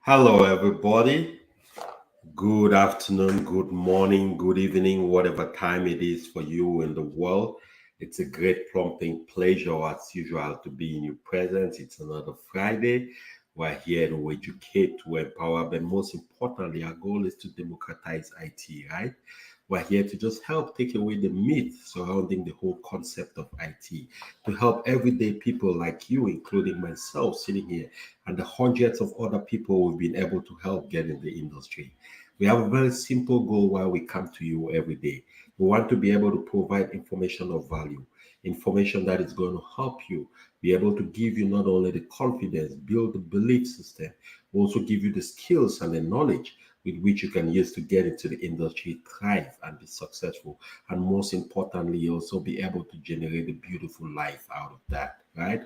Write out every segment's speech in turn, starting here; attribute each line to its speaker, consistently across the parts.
Speaker 1: Hello, everybody. Good afternoon, good morning, good evening, whatever time it is for you in the world. It's a great prompting pleasure, as usual, to be in your presence. It's another Friday. We're here to educate, to empower, but most importantly, our goal is to democratize IT, right? We're here to just help take away the myth surrounding the whole concept of IT, to help everyday people like you, including myself, sitting here, and the hundreds of other people we've been able to help get in the industry. We have a very simple goal why we come to you every day. We want to be able to provide information of value, information that is going to help you be able to give you not only the confidence, build the belief system, but also give you the skills and the knowledge with which you can use to get into the industry, thrive, and be successful. And most importantly, also be able to generate a beautiful life out of that, right?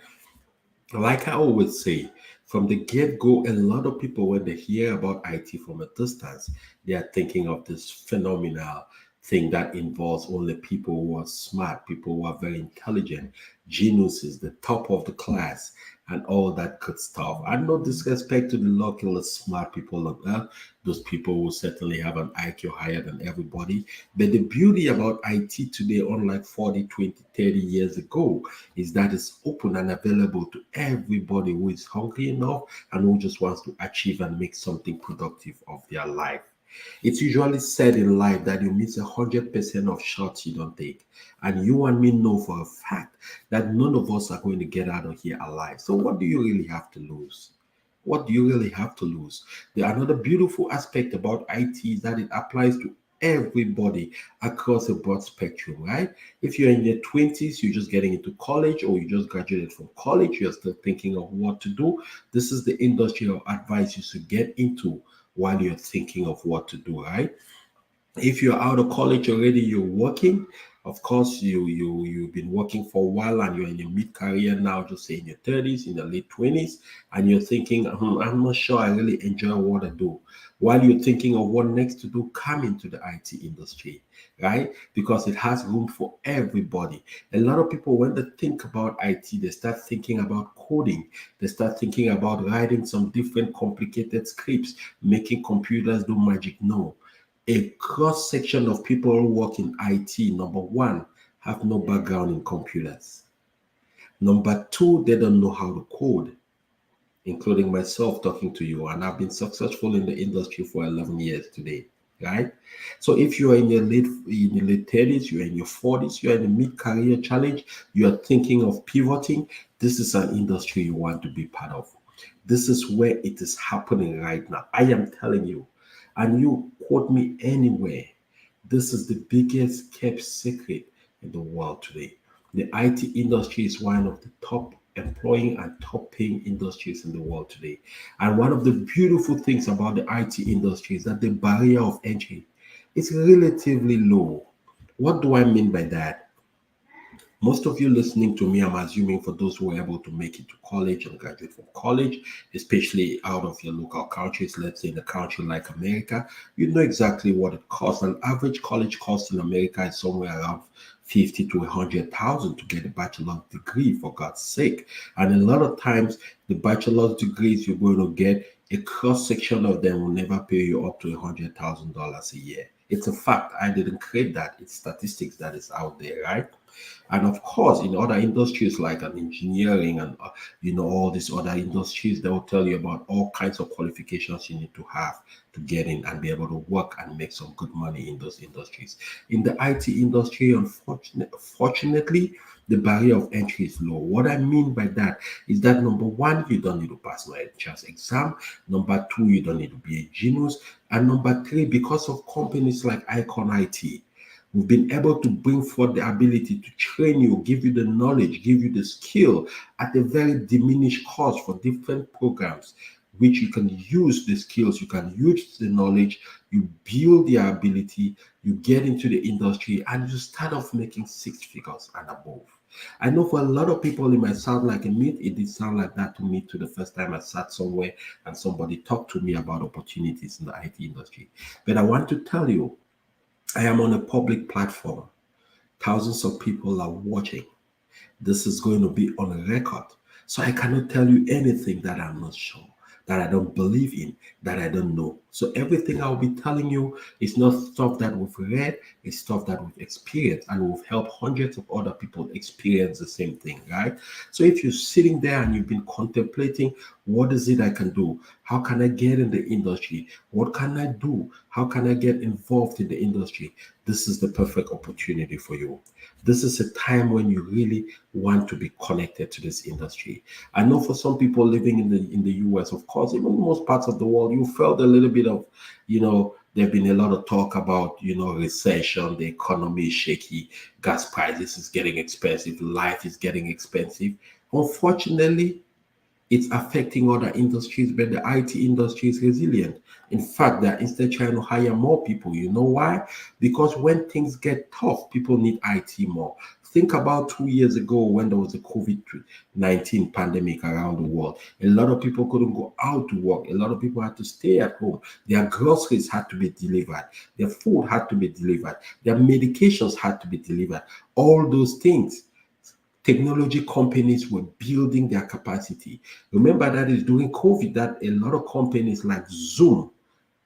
Speaker 1: Like I always say, from the get go, a lot of people, when they hear about IT from a distance, they are thinking of this phenomenal thing that involves only people who are smart, people who are very intelligent, geniuses, the top of the class, and all that good stuff. And no disrespect to the local smart people of earth, those people who certainly have an IQ higher than everybody. But the beauty about IT today, unlike 40, 20, 30 years ago, is that it's open and available to everybody who is hungry enough and who just wants to achieve and make something productive of their life. It's usually said in life that you miss 100% of shots you don't take. And you and me know for a fact that none of us are going to get out of here alive. So, what do you really have to lose? What do you really have to lose? Another beautiful aspect about IT is that it applies to everybody across a broad spectrum, right? If you're in your 20s, you're just getting into college, or you just graduated from college, you're still thinking of what to do. This is the industry of advice you should get into while you're thinking of what to do, right? If you're out of college already, you're working. Of course, you've been working for a while and you're in your mid-career now, just say in your 30s, in your late 20s, and you're thinking, I'm not sure I really enjoy what I do. While you're thinking of what next to do, come into the IT industry, right? Because it has room for everybody. A lot of people, when they think about IT, they start thinking about coding. They start thinking about writing some different complicated scripts, making computers do magic. No, a cross section of people who work in IT, number one, have no background in computers. Number two, they don't know how to code, including myself talking to you. And I've been successful in the industry for 11 years today, right? So if you are in your late 30s, you're in your 40s, you're in a mid-career challenge, you are thinking of pivoting, this is an industry you want to be part of. This is where it is happening right now. I am telling you, and you quote me anywhere. This is the biggest kept secret in the world today. The IT industry is one of the top employing and top paying industries in the world today. And one of the beautiful things about the IT industry is that the barrier of entry is relatively low. What do I mean by that? Most of you listening to me, I'm assuming for those who were able to make it to college and graduate from college, especially out of your local countries, let's say in a country like America, you know exactly what it costs. An average college cost in America is somewhere around 50 to 100,000 to get a bachelor's degree, for God's sake. And a lot of times, the bachelor's degrees you're going to get, a cross section of them will never pay you up to $100,000 a year. It's a fact. I didn't create that. It's statistics that is out there, right? And of course, in other industries like an engineering and all these other industries, they will tell you about all kinds of qualifications you need to have to get in and be able to work and make some good money in those industries. In the IT industry, unfortunately, the barrier of entry is low. What I mean by that is that number one, you don't need to pass no entrance exam. Number two, you don't need to be a genius. And number three, because of companies like Icon IT, we've been able to bring forth the ability to train you, give you the knowledge, give you the skill at a very diminished cost for different programs, which you can use the skills, you can use the knowledge, you build the ability, you get into the industry, and you start off making six figures and above. I know for a lot of people, it might sound like a myth. It did sound like that to me too the first time I sat somewhere and somebody talked to me about opportunities in the IT industry. But I want to tell you, I am on a public platform. Thousands of people are watching. This is going to be on a record. So I cannot tell you anything that I'm not sure. that I don't believe in, that I don't know. So everything I'll be telling you is not stuff that we've read, it's stuff that we've experienced, and we've helped hundreds of other people experience the same thing, right? So if you're sitting there and you've been contemplating, what is it I can do? How can I get in the industry? What can I do? How can I get involved in the industry? This is the perfect opportunity for you. This is a time when you really want to be connected to this industry. I know for some people living in the US, of course, even in most parts of the world, you felt a little bit of, there've been a lot of talk about, recession, the economy is shaky, gas prices is getting expensive, life is getting expensive. Unfortunately, it's affecting other industries, but the IT industry is resilient. In fact, they're instead trying to hire more people. You know why? Because when things get tough, people need IT more. Think about 2 years ago when there was a COVID-19 pandemic around the world. A lot of people couldn't go out to work. A lot of people had to stay at home. Their groceries had to be delivered. Their food had to be delivered. Their medications had to be delivered. All those things, technology companies were building their capacity. Remember that is during COVID that a lot of companies like Zoom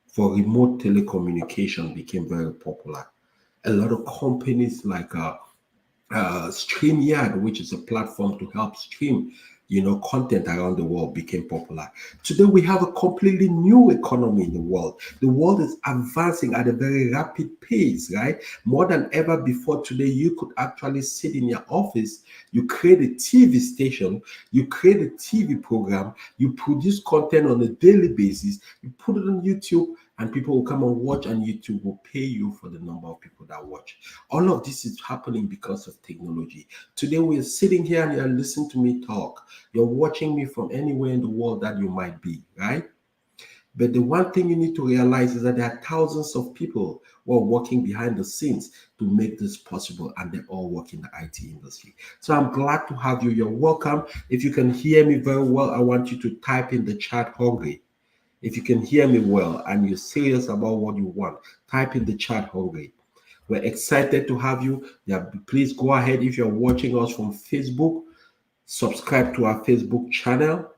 Speaker 1: for remote telecommunication became very popular. A lot of companies like StreamYard, which is a platform to help stream, content around the world, became popular. Today, we have a completely new economy in the world. The world is advancing at a very rapid pace, right? More than ever before today, you could actually sit in your office, you create a TV station, you create a TV program, you produce content on a daily basis, you put it on YouTube, and people will come and watch, and YouTube will pay you for the number of people that watch. All of this is happening because of technology. Today, we're sitting here and you're listening to me talk. You're watching me from anywhere in the world that you might be, right? But the one thing you need to realize is that there are thousands of people who are working behind the scenes to make this possible, and they all work in the IT industry. So I'm glad to have you. You're welcome. If you can hear me very well, I want you to type in the chat hungry. If you can hear me well and you're serious about what you want, type in the chat hungry. We're excited to have you. Yeah, please go ahead. If you're watching us from Facebook, subscribe to our Facebook channel.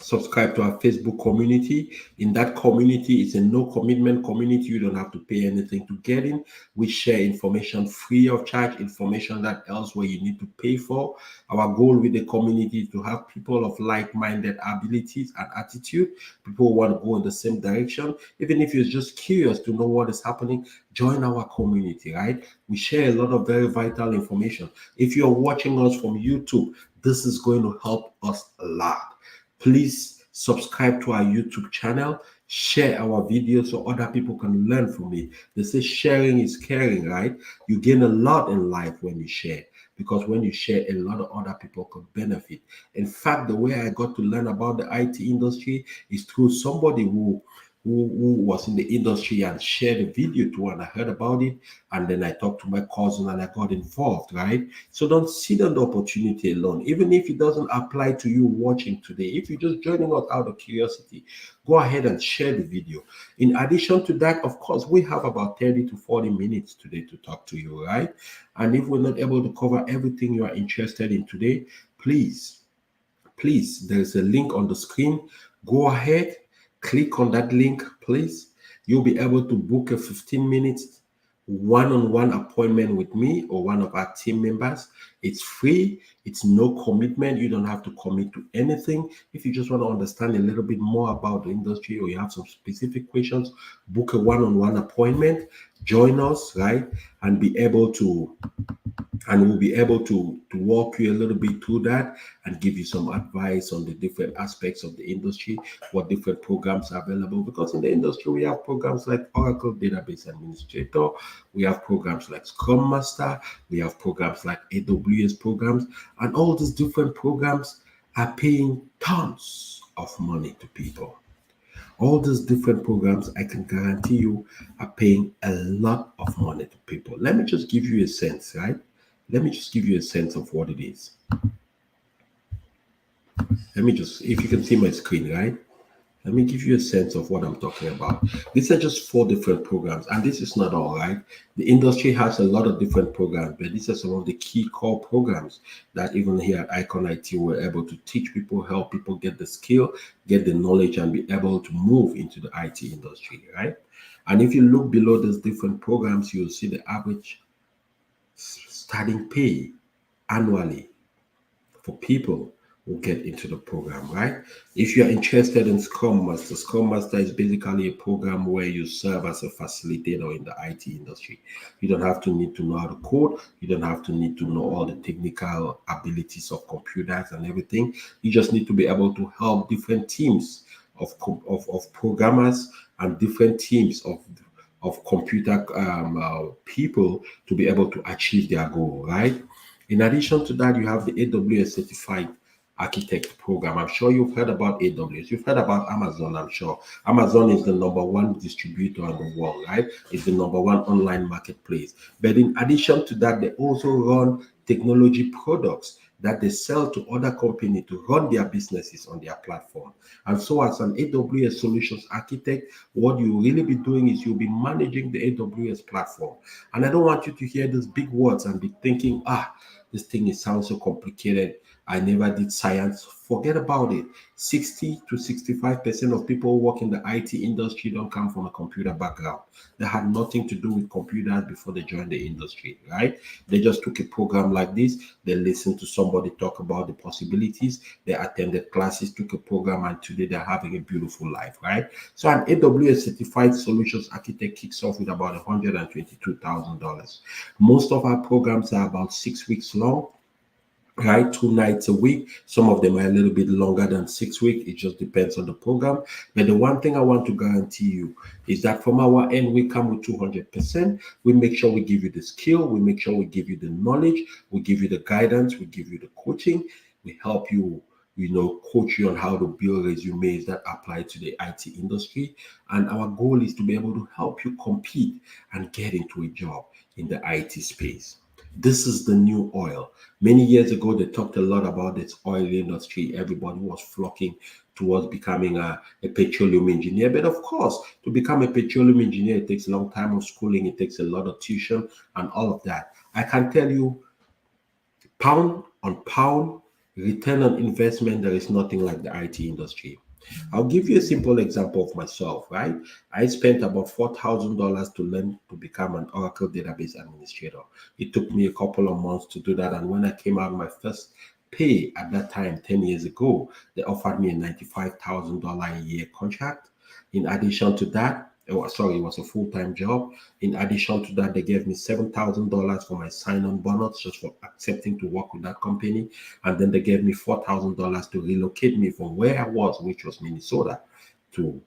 Speaker 1: Subscribe to our Facebook community. In that community, it's a no commitment community. You don't have to pay anything to get in. We share information free of charge, information that elsewhere you need to pay for. Our goal with the community is to have people of like-minded abilities and attitude, people who want to go in the same direction. Even if you're just curious to know what is happening, join our community, right? We share a lot of very vital information. If you're watching us from YouTube, this is going to help us a lot. Please subscribe to our YouTube channel, share our videos so other people can learn from it. They say sharing is caring, right? You gain a lot in life when you share, because when you share, a lot of other people could benefit. In fact, the way I got to learn about the IT industry is through somebody who was in the industry and shared a video to, and I heard about it, and then I talked to my cousin and I got involved, right? So don't sit on the opportunity alone. Even if it doesn't apply to you watching today, if you're just joining us out of curiosity, go ahead and share the video. In addition to that, of course, we have about 30 to 40 minutes today to talk to you, right? And if we're not able to cover everything you are interested in today, please, there's a link on the screen. Go ahead, click on that link, please. You'll be able to book a 15 minutes one-on-one appointment with me or one of our team members. It's free. It's no commitment. You don't have to commit to anything. If you just want to understand a little bit more about the industry or you have some specific questions, book a one-on-one appointment, join us, right? And we'll be able to walk you a little bit through that and give you some advice on the different aspects of the industry, what different programs are available. Because in the industry, we have programs like Oracle Database Administrator, we have programs like Scrum Master, we have programs like AWS programs, and all these different programs are paying tons of money to people. All these different programs, I can guarantee you, are paying a lot of money to people. Let me just give you a sense, right? Let me just give you a sense of what it is. If you can see my screen, right? Let me give you a sense of what I'm talking about. These are just 4 different programs, and this is not all, right? The industry has a lot of different programs, but these are some of the key core programs that even here at Icon IT we're able to teach people, help people get the skill, get the knowledge, and be able to move into the IT industry, right? And if you look below those different programs, you'll see the average starting pay annually for people who get into the program, right? If you're interested in Scrum Master is basically a program where you serve as a facilitator in the IT industry. You don't have to need to know how to code. You don't have to need to know all the technical abilities of computers and everything. You just need to be able to help different teams of programmers and different teams of computer people to be able to achieve their goal, right? In addition to that, you have the AWS Certified Architect Program. I'm sure you've heard about AWS. You've heard about Amazon, I'm sure. Amazon is the number 1 distributor in the world, right? It's the number 1 online marketplace. But in addition to that, they also run technology products that they sell to other companies to run their businesses on their platform. And so as an AWS solutions architect, what you will really be doing is you'll be managing the AWS platform. And I don't want you to hear these big words and be thinking, this thing sounds so complicated. I never did science. Forget about it. 60 to 65% of people who work in the IT industry don't come from a computer background. They had nothing to do with computers before they joined the industry, right? They just took a program like this. They listened to somebody talk about the possibilities. They attended classes, took a program, and today they're having a beautiful life, right? So an AWS certified solutions architect kicks off with about $122,000. Most of our programs are about 6 weeks long, right? 2 nights a week. Some of them are a little bit longer than 6 weeks. It just depends on the program. But the one thing I want to guarantee you is that from our end, we come with 200%. We make sure we give you the skill. We make sure we give you the knowledge. We give you the guidance. We give you the coaching. We help you, coach you on how to build resumes that apply to the IT industry. And our goal is to be able to help you compete and get into a job in the IT space. This is the new oil. Many years ago, they talked a lot about this oil industry. Everybody was flocking towards becoming a petroleum engineer. But of course, to become a petroleum engineer, it takes a long time of schooling. It takes a lot of tuition and all of that. I can tell you, pound on pound, return on investment, there is nothing like the IT industry. I'll give you a simple example of myself, right? I spent about $4,000 to learn to become an Oracle database administrator. It took me a couple of months to do that. And when I came out my first pay at that time, 10 years ago, they offered me a $95,000 a year contract. In addition to that, it was a full-time job. In addition to that, they gave me $7,000 for my sign-on bonus just for accepting to work with that company. And then they gave me $4,000 to relocate me from where I was, which was Minnesota, to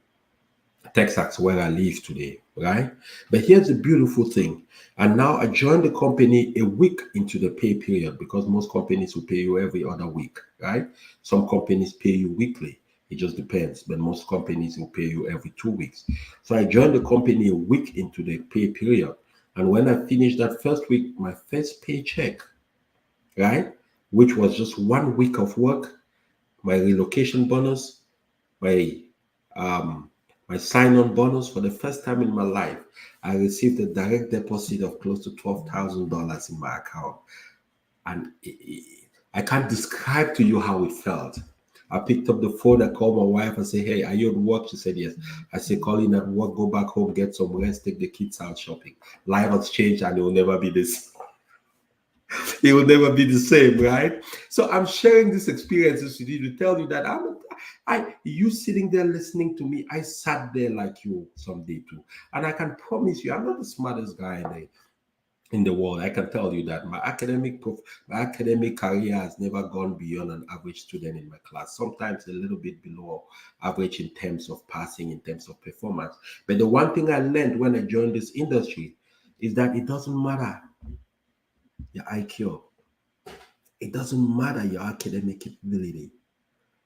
Speaker 1: Texas, where I live today, right? But here's the beautiful thing. And now I joined the company a week into the pay period, because most companies will pay you every other week, right? Some companies pay you weekly. It just depends, but most companies will pay you every 2 weeks. So I joined the company a week into the pay period. And when I finished that first week, my first paycheck, right, which was just 1 week of work, my relocation bonus, my my sign-on bonus, for the first time in my life, I received a direct deposit of close to $12,000 in my account. And I can't describe to you how it felt. I picked up the phone, I called my wife, I said, "Hey, are you at work?" She said, "Yes." I said, "Call in at work, go back home, get some rest, take the kids out shopping." Life has changed and it will never be this. It will never be the same, right? So I'm sharing these experiences with you to tell you that you sitting there listening to me, I sat there like you someday too. And I can promise you, I'm not the smartest guy in the world. I can tell you that my academic career has never gone beyond an average student in my class, sometimes a little bit below average in terms of passing, in terms of performance. But the one thing I learned when I joined this industry is that it doesn't matter your IQ, it doesn't matter your academic capability,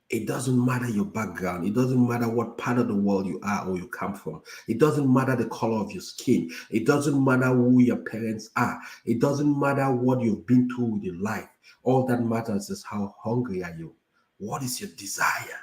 Speaker 1: it doesn't matter your background. It doesn't matter what part of the world you are or you come from. It doesn't matter the color of your skin. It doesn't matter who your parents are. It doesn't matter what you've been through with your life. All that matters is how hungry are you? What is your desire?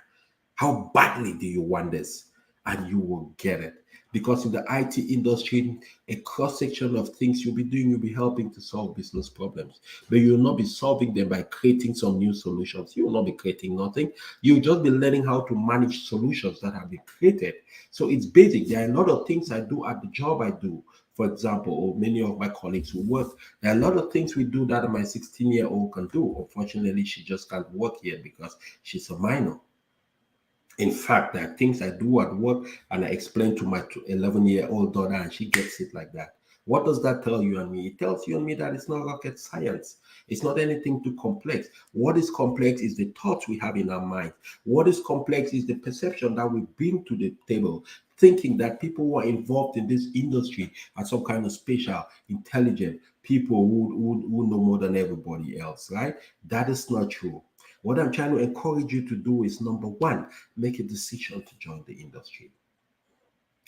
Speaker 1: How badly do you want this? And you will get it. Because in the IT industry, a cross section of things you'll be helping to solve business problems. But you'll not be solving them by creating some new solutions. You will not be creating nothing. You'll just be learning how to manage solutions that have been created. So it's basic. There are a lot of things I do at the job I do. For example, or many of my colleagues who work, there are a lot of things we do that my 16-year-old can do. Unfortunately, she just can't work yet because she's a minor. In fact, there are things I do at work and I explain to my 11-year-old daughter and she gets it like that. What does that tell you and me? It tells you and me that it's not rocket science. It's not anything too complex. What is complex is the thoughts we have in our mind. What is complex is the perception that we bring to the table, thinking that people who are involved in this industry are some kind of special, intelligent people who know more than everybody else, right? That is not true. What I'm trying to encourage you to do is number one, make a decision to join the industry.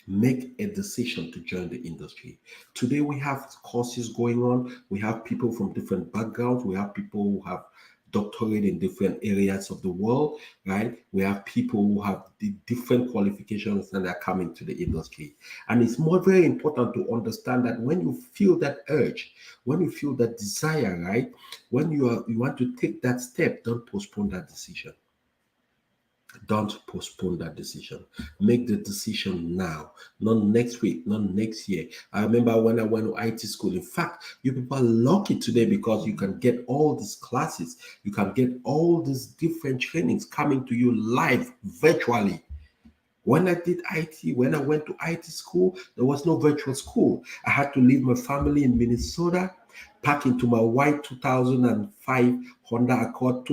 Speaker 1: Make a decision to join the industry. Today we have courses going on. We have people from different backgrounds. We have people who have doctorate in different areas of the world, right? We have people who have the different qualifications and are coming to the industry. And it's very important to understand that when you feel that urge, when you feel that desire, right? When you want to take that step, don't postpone that decision. Don't postpone that decision. Make the decision now, not next week, not next year. I remember when I went to IT school. In fact, you people are lucky today because you can get all these classes, you can get all these different trainings coming to you live virtually. When I did IT, when I went to IT school, there was no virtual school. I had to leave my family in Minnesota, pack into my white 2005 Honda Accord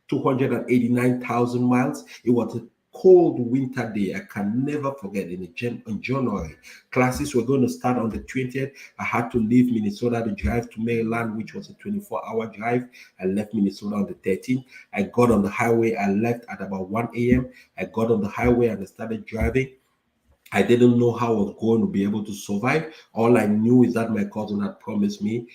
Speaker 1: 289,000 miles. It was a cold winter day. I can never forget. In January, classes were going to start on the 20th. I had to leave Minnesota to drive to Maryland, which was a 24-hour drive. I left Minnesota on the 13th. I got on the highway. I left at about 1 a.m. I got on the highway and I started driving. I didn't know how I was going to be able to survive. All I knew is that my cousin had promised me,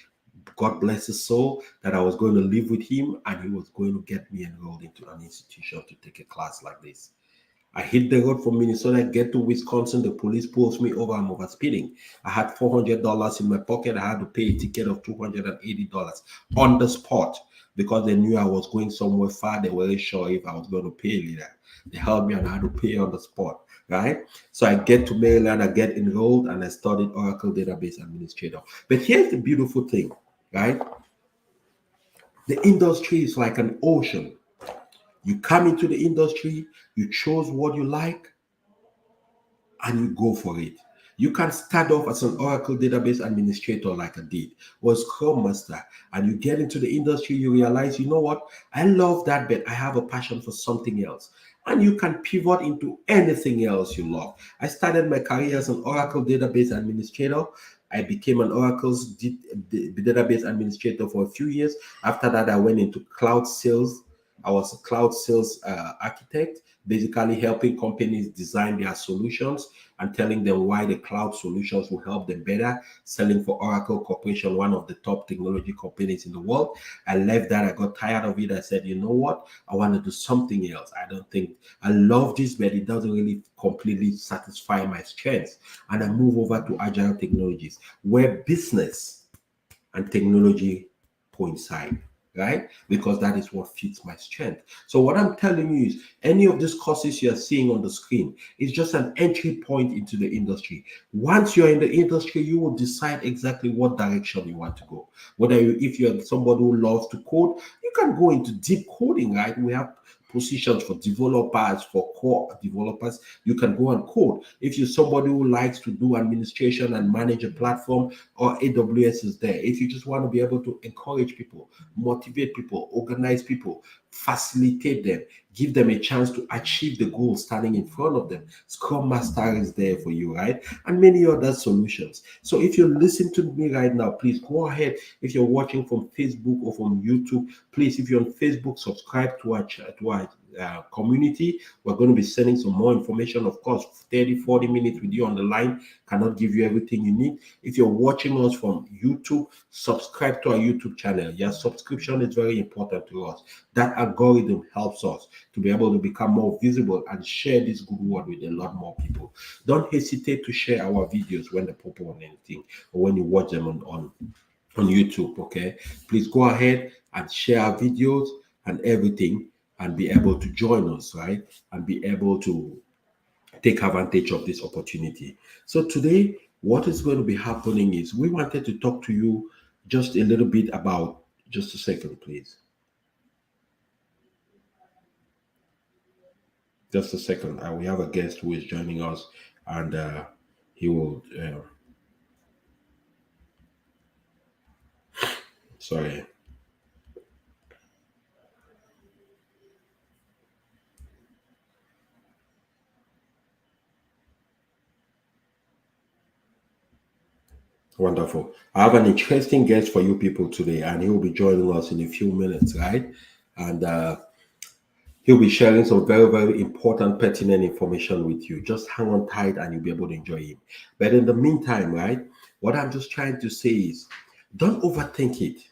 Speaker 1: God bless his soul, that I was going to live with him and he was going to get me enrolled into an institution to take a class like this. I hit the road from Minnesota, get to Wisconsin, the police pulls me over, I'm over speeding. I had $400 in my pocket. I had to pay a ticket of $280 on the spot because they knew I was going somewhere far. They weren't sure if I was going to pay later. They held me and I had to pay on the spot, right? So I get to Maryland, I get enrolled, and I studied Oracle Database Administrator. But here's the beautiful thing, right? The industry is like an ocean. You come into the industry, you chose what you like, and you go for it. You can start off as an Oracle Database Administrator like I did, or Scrum Master, and you get into the industry, you realize, you know what, I love that, but I have a passion for something else. And you can pivot into anything else you love. I started my career as an Oracle Database Administrator. I became an Oracle's database administrator for a few years. After that, I went into cloud sales. I was a cloud sales architect, basically helping companies design their solutions and telling them why the cloud solutions will help them better, selling for Oracle Corporation, one of the top technology companies in the world. I left that. I got tired of it. I said, you know what? I want to do something else. I don't think I love this, but it doesn't really completely satisfy my strengths. And I move over to Agile Technologies, where business and technology coincide, right? Because that is what fits my strength. So what I'm telling you is any of these courses you're seeing on the screen is just an entry point into the industry. Once you're in the industry, you will decide exactly what direction you want to go. If you're somebody who loves to code, you can go into deep coding, right? We have positions for developers, for core developers. You can go and code. If you're somebody who likes to do administration and manage a platform, or AWS is there. If you just want to be able to encourage people, motivate people, organize people, facilitate them, give them a chance to achieve the goal standing in front of them, Scrum Master is there for you, right? And many other solutions. So if you listen to me right now, please go ahead. If you're watching from Facebook or from YouTube, please, if you're on Facebook, subscribe to our community. We're going to be sending some more information. Of course, 30-40 minutes with you on the line cannot give you everything you need. If you're watching us from YouTube, subscribe to our YouTube channel. Your subscription is very important to us. That algorithm helps us to be able to become more visible and share this good word with a lot more people. Don't hesitate to share our videos when they pop on anything or when you watch them on YouTube. Okay, please go ahead and share our videos and everything and be able to join us, right? And be able to take advantage of this opportunity. So today, what is going to be happening is we wanted to talk to you just a little bit about, just a second, please. Just a second. We have a guest who is joining us, and he will, sorry. Wonderful. I have an interesting guest for you people today, and he will be joining us in a few minutes, right? And he'll be sharing some very, very important, pertinent information with you. Just hang on tight and you'll be able to enjoy him. But in the meantime, right, what I'm just trying to say is don't overthink it.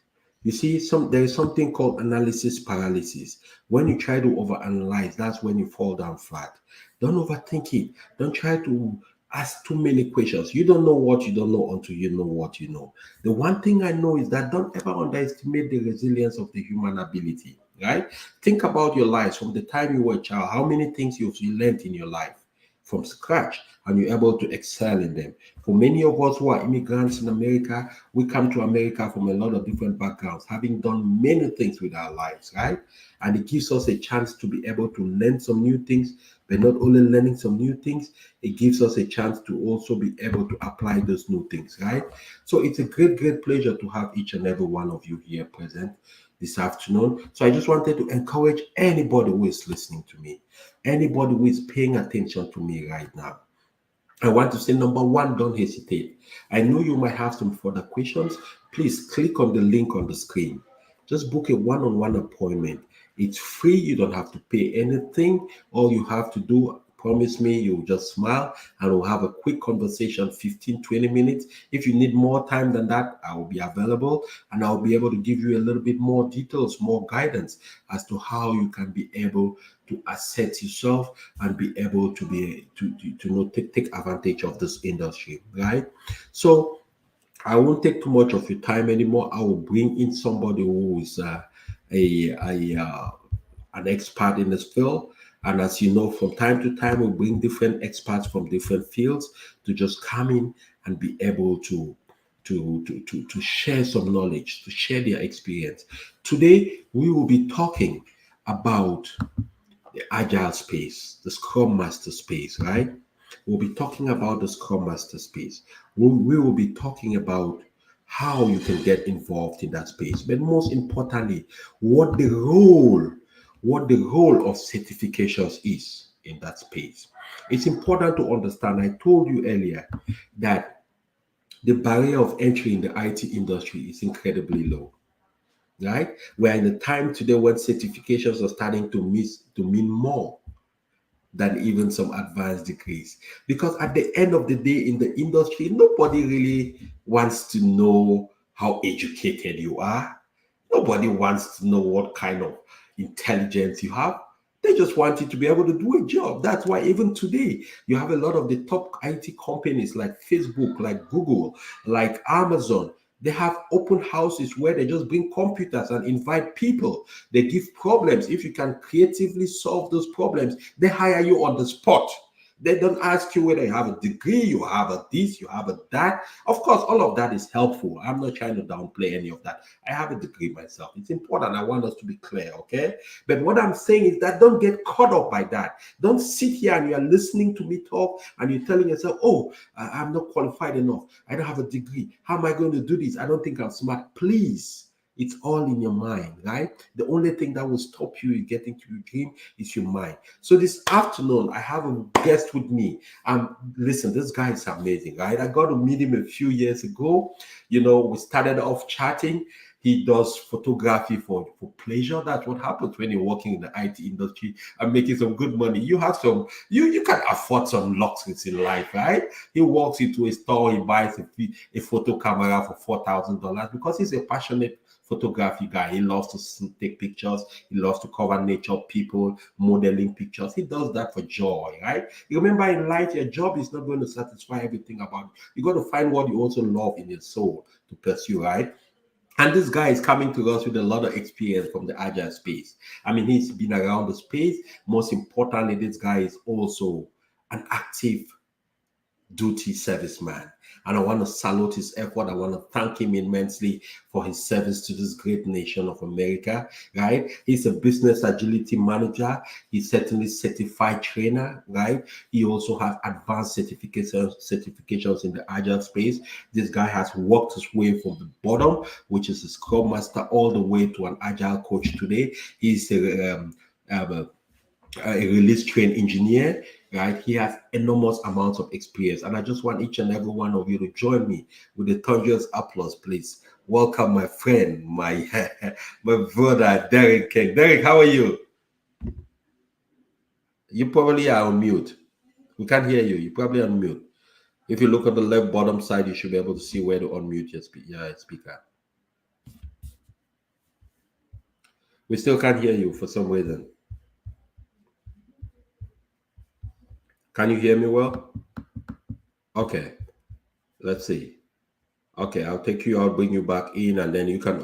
Speaker 1: You see, there is something called analysis paralysis. When you try to overanalyze, that's when you fall down flat. Don't overthink it. Don't try to ask too many questions. You don't know what you don't know until you know what you know. The one thing I know is that don't ever underestimate the resilience of the human ability, right? Think about your lives from the time you were a child, how many things you've learned in your life from scratch and you're able to excel in them. For many of us who are immigrants in America, we come to America from a lot of different backgrounds, having done many things with our lives, right? And it gives us a chance to be able to learn some new things, but not only learning some new things, it gives us a chance to also be able to apply those new things, right? So it's a great, great pleasure to have each and every one of you here present this afternoon. So I just wanted to encourage anybody who is listening to me, anybody who is paying attention to me right now. I want to say, number one, don't hesitate. I know you might have some further questions. Please click on the link on the screen. Just book a one-on-one appointment. It's free. You don't have to pay anything. All you have to do, promise me, you'll just smile and we'll have a quick conversation, 15-20 minutes. If you need more time than that, I will be available and I'll be able to give you a little bit more details, more guidance as to how you can be able to assert yourself and be able to take advantage of this industry, right? So I won't take too much of your time anymore. I will bring in somebody who is an expert in this field. And as you know, from time to time, we bring different experts from different fields to just come in and be able to share some knowledge, to share their experience. Today, we will be talking about the Agile space, the Scrum Master space, right? We'll be talking about the Scrum Master space. We will be talking about how you can get involved in that space, but most importantly, what the role of certifications is in that space. It's important to understand. I told you earlier that the barrier of entry in the IT industry is incredibly low, right? We're in a time today when certifications are starting to mean more than even some advanced degrees. Because at the end of the day, in the industry, nobody really wants to know how educated you are. Nobody wants to know what kind of intelligence you have. They just want you to be able to do a job. That's why even today, you have a lot of the top IT companies like Facebook, like Google, like Amazon. They have open houses where they just bring computers and invite people. They give problems. If you can creatively solve those problems, they hire you on the spot. They don't ask you whether you have a degree, you have a this, you have a that. Of course, all of that is helpful. I'm not trying to downplay any of that. I have a degree myself. It's important. I want us to be clear, okay? But what I'm saying is that don't get caught up by that. Don't sit here and you're listening to me talk and you're telling yourself, oh, I'm not qualified enough. I don't have a degree. How am I going to do this? I don't think I'm smart. Please. It's all in your mind, right? The only thing that will stop you in getting to your dream is your mind. So this afternoon, I have a guest with me. Listen, this guy is amazing, right? I got to meet him a few years ago. You know, we started off chatting. He does photography for pleasure. That's what happens when you're working in the IT industry and making some good money. You have some, you can afford some luxuries in life, right? He walks into a store, he buys a photo camera for $4,000 because he's a passionate photography guy. He loves to take pictures. He loves to cover nature, people, modeling pictures. He does that for joy, right? You remember in life, your job is not going to satisfy everything about you. You got to find what you also love in your soul to pursue, right? And this guy is coming to us with a lot of experience from the agile space. I mean, he's been around the space. Most importantly, this guy is also an active duty serviceman. And I want to salute his effort. I want to thank him immensely for his service to this great nation of America, right? He's a business agility manager. He's certainly certified trainer, right? He also has advanced certifications in the agile space. This guy has worked his way from the bottom, which is a Scrum Master, all the way to an agile coach today. He's a release trained engineer, right? He has enormous amounts of experience. And I just want each and every one of you to join me with a thunderous applause, please. Welcome my friend, my brother, Derek Nkeng. Derek, how are you? You probably are on mute. We can't hear you. You're probably on mute. If you look at the left bottom side, you should be able to see where to unmute your speaker. We still can't hear you for some reason. Can you hear me well? Okay, let's see. Okay, I'll take you. I'll bring you back in, and then you can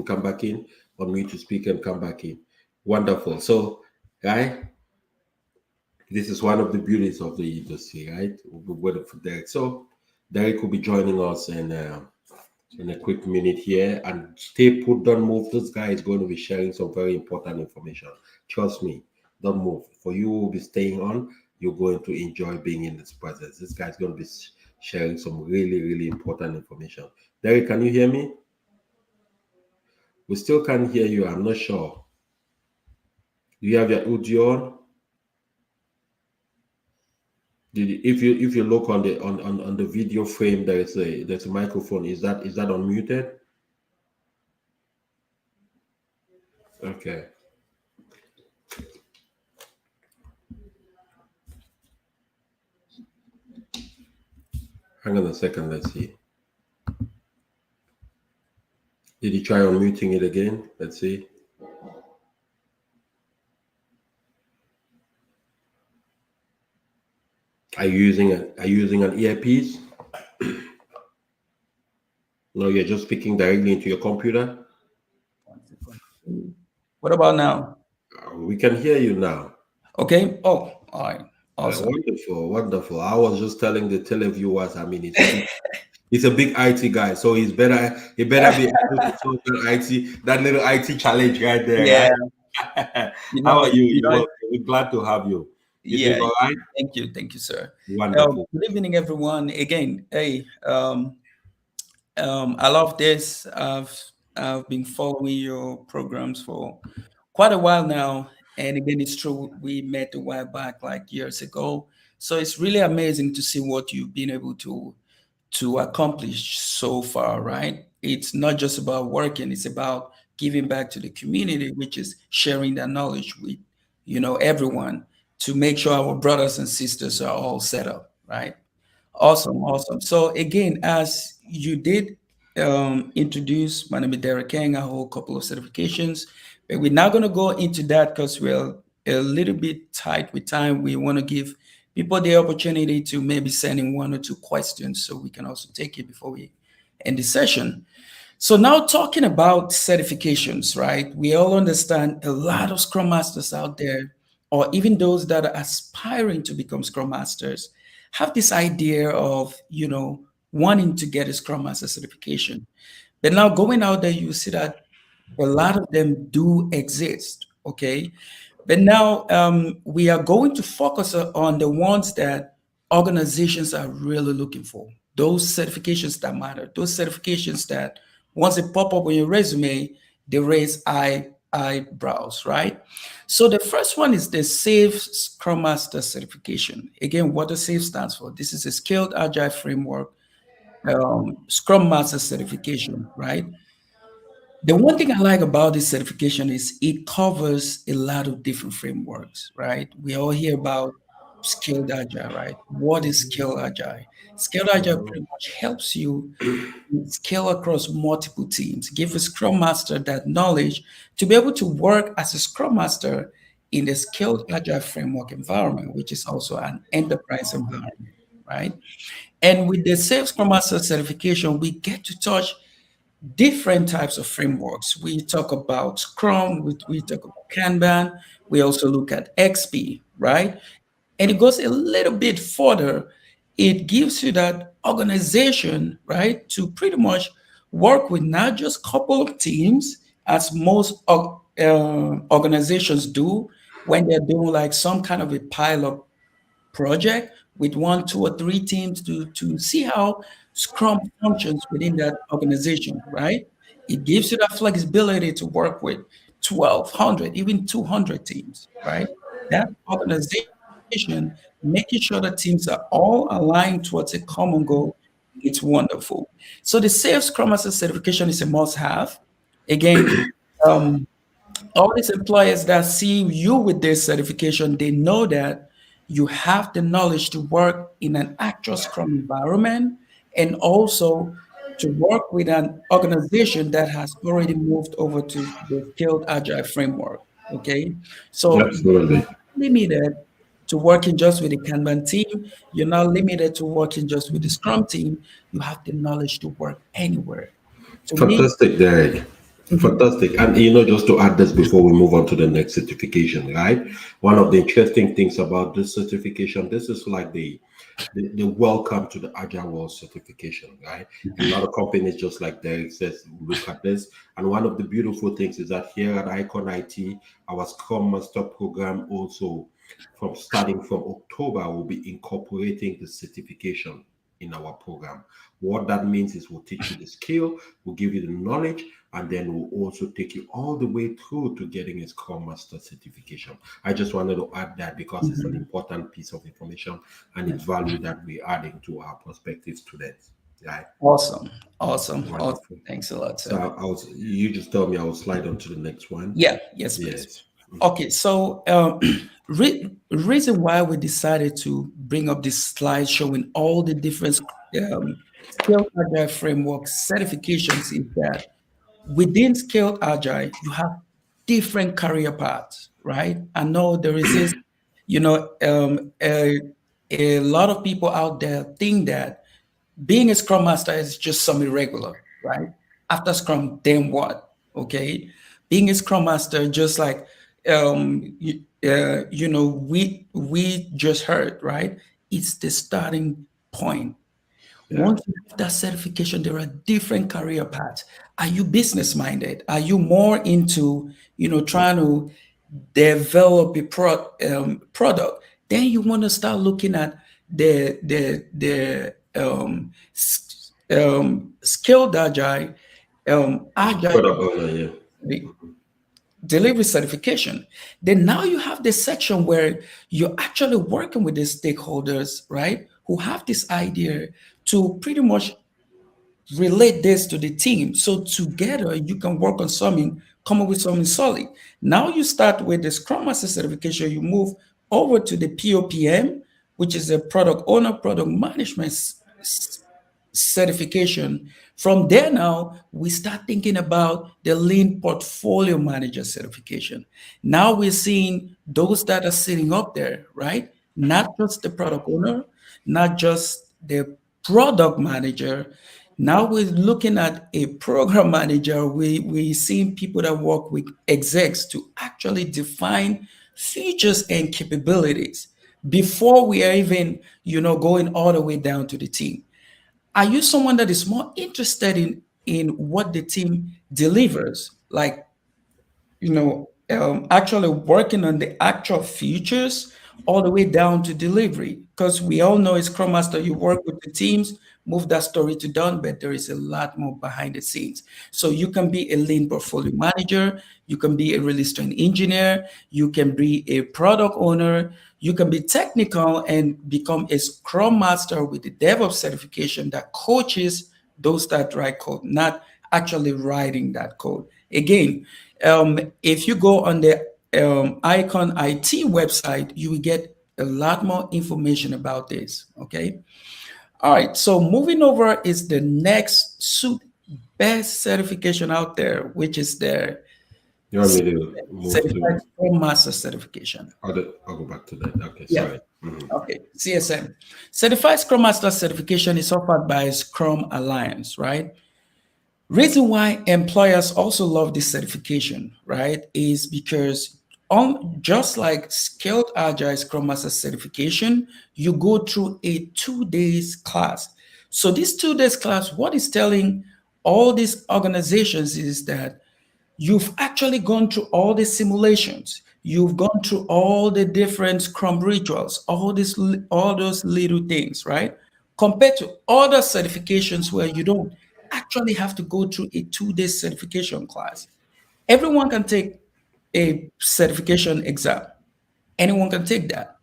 Speaker 1: come back in, unmute your speaker and come back in. Wonderful. So, right, this is one of the beauties of the industry, right? We'll be waiting for Derek. So, Derek will be joining us in a quick minute here, and stay put. Don't move. This guy is going to be sharing some very important information. Trust me. Don't move. For you who will be staying on, you're going to enjoy being in this presence. This guy's going to be sharing some really, really important information. Derek, can you hear me? We still can't hear you. I'm not sure. Do you have your audio on? If you look on the video frame, there's a microphone. Is that unmuted? Okay. Hang on a second. Let's see. Did you try unmuting it again? Let's see. Are you using an earpiece? No, you're just speaking directly into your computer.
Speaker 2: What about now?
Speaker 1: We can hear you now.
Speaker 2: Okay. Oh, all right. Awesome.
Speaker 1: Wonderful. I was just telling the televiewers. I mean, he's a big IT guy, so he better be able to solve that little IT challenge right there.
Speaker 2: Yeah.
Speaker 1: Right? How are you? We're glad to have you.
Speaker 2: Yeah.
Speaker 1: All right?
Speaker 2: Thank you, sir.
Speaker 1: Wonderful.
Speaker 2: Good evening, everyone. Again, hey, I love this. I've been following your programs for quite a while now, and again, it's true. We met a while back, like years ago. So it's really amazing to see what you've been able to accomplish so far, right? It's not just about working, it's about giving back to the community, which is sharing that knowledge with, everyone to make sure our brothers and sisters are all set up, right? Awesome. So again, as you did introduce, my name is Derek Nkeng. I hold a couple of certifications, but we're not going to go into that because we're a little bit tight with time. We want to give people the opportunity to maybe send in one or two questions so we can also take it before we end the session. So now talking about certifications, right? We all understand a lot of Scrum Masters out there, or even those that are aspiring to become Scrum Masters, have this idea of, wanting to get a Scrum Master certification. But now going out there, you see that a lot of them do exist, okay? But now we are going to focus on the ones that organizations are really looking for. Those certifications that matter, those certifications that once they pop up on your resume, they raise eyebrows, right? So the first one is the SAFe Scrum Master certification. Again, what the SAFe stands for. This is a Scaled Agile Framework Scrum Master certification, right? The one thing I like about this certification is it covers a lot of different frameworks, right? We all hear about skilled agile, right? What is skilled agile? Skilled agile pretty much helps you scale across multiple teams, give a Scrum Master that knowledge to be able to work as a Scrum Master in the skilled agile framework environment, which is also an enterprise environment, right? And with the Safe Scrum Master certification, we get to touch different types of frameworks. We talk about Scrum, we talk about Kanban, we also look at XP, right? And it goes a little bit further. It gives you that organization, right, to pretty much work with not just a couple of teams, as most organizations do when they're doing like some kind of a pilot project with one, two, or three teams to see how Scrum functions within that organization, right? It gives you that flexibility to work with 1,200, even 200 teams, right? That organization, making sure that teams are all aligned towards a common goal, it's wonderful. So the Safe Scrum Master certification is a must-have. Again, um, all these employers that see you with this certification, they know that you have the knowledge to work in an actual Scrum environment and also to work with an organization that has already moved over to the skilled agile framework. Okay. So you're
Speaker 1: Absolutely.
Speaker 2: not limited to working just with the Kanban team. You're not limited to working just with the Scrum team. You have the knowledge to work anywhere. To me,
Speaker 1: Fantastic, Derek.
Speaker 2: mhm,
Speaker 1: Fantastic. And just to add this before we move on to the next certification, right? One of the interesting things about this certification, this is like the welcome to the Agile World certification, right? A lot of companies, just like Derek says, look at this. And one of the beautiful things is that here at Icon IT, our Scrum Master program also, from starting from October, will be incorporating the certification in our program. What that means is we'll teach you the skill, we'll give you the knowledge, and then we'll also take you all the way through to getting a Scrum Master certification. I just wanted to add that because it's an
Speaker 2: mhm,
Speaker 1: important piece of information and
Speaker 2: yeah.
Speaker 1: it's value that we're adding to our prospective students. Right?
Speaker 2: Awesome. Awesome. Awesome.
Speaker 1: Wonderful.
Speaker 2: Thanks a lot,
Speaker 1: So
Speaker 2: sir.
Speaker 1: you just tell me I will slide on to the next one.
Speaker 2: Yeah, yes, please.
Speaker 1: Yes.
Speaker 2: Okay, so reason why we decided to bring up this slide showing all the different Scaled Agile framework certifications is that within Scaled Agile, you have different career paths, right? I know there is this, you know, a lot of people out there think that being a Scrum Master is just some irregular, right? After Scrum, then what? Okay, being a Scrum Master, just like we just heard, right? It's the starting point.
Speaker 1: Yeah.
Speaker 2: Once you have that certification, there are different career paths. Are you business minded? Are you more into, trying to develop a product? Then you want to start looking at the skilled agile
Speaker 1: Product owner, yeah.
Speaker 2: delivery certification. Then now you have this section where you're actually working with the stakeholders, right? Who have this idea to pretty much relate this to the team. So together you can work on something, come up with something solid. Now you start with the Scrum Master certification, you move over to the POPM, which is a product owner, product management certification. From there now, we start thinking about the Lean Portfolio Manager certification. Now we're seeing those that are sitting up there, right? Not just the product owner, not just the product manager. Now we're looking at a program manager. We're seeing people that work with execs to actually define features and capabilities before we are even, going all the way down to the team. Are you someone that is more interested in what the team delivers, like actually working on the actual features all the way down to delivery? Because we all know as Scrum Master, you work with the teams, move that story to done, but there is a lot more behind the scenes. So you can be a lean portfolio manager, you can be a release train engineer, you can be a product owner, you can be technical and become a Scrum Master with the DevOps certification that coaches those that write code, not actually writing that code. Again, if you go on the Icon IT website, you will get a lot more information about this. Okay. All right. So moving over is the next best certification out there, which is the
Speaker 1: You want me to move
Speaker 2: Certified
Speaker 1: to?
Speaker 2: Scrum Master Certification.
Speaker 1: I'll go back to that. Okay,
Speaker 2: Yeah.
Speaker 1: sorry. Mhm.
Speaker 2: Okay. CSM. Certified Scrum Master Certification is offered by Scrum Alliance, right? Reason why employers also love this certification, right, is because just like Skilled Agile Scrum Master certification, you go through a 2 days class. So this 2 days class, what is telling all these organizations is that you've actually gone through all the simulations. You've gone through all the different Scrum rituals, all those little things, right? Compared to other certifications where you don't actually have to go through a 2 day certification class. Everyone can take a certification exam. Anyone can take that.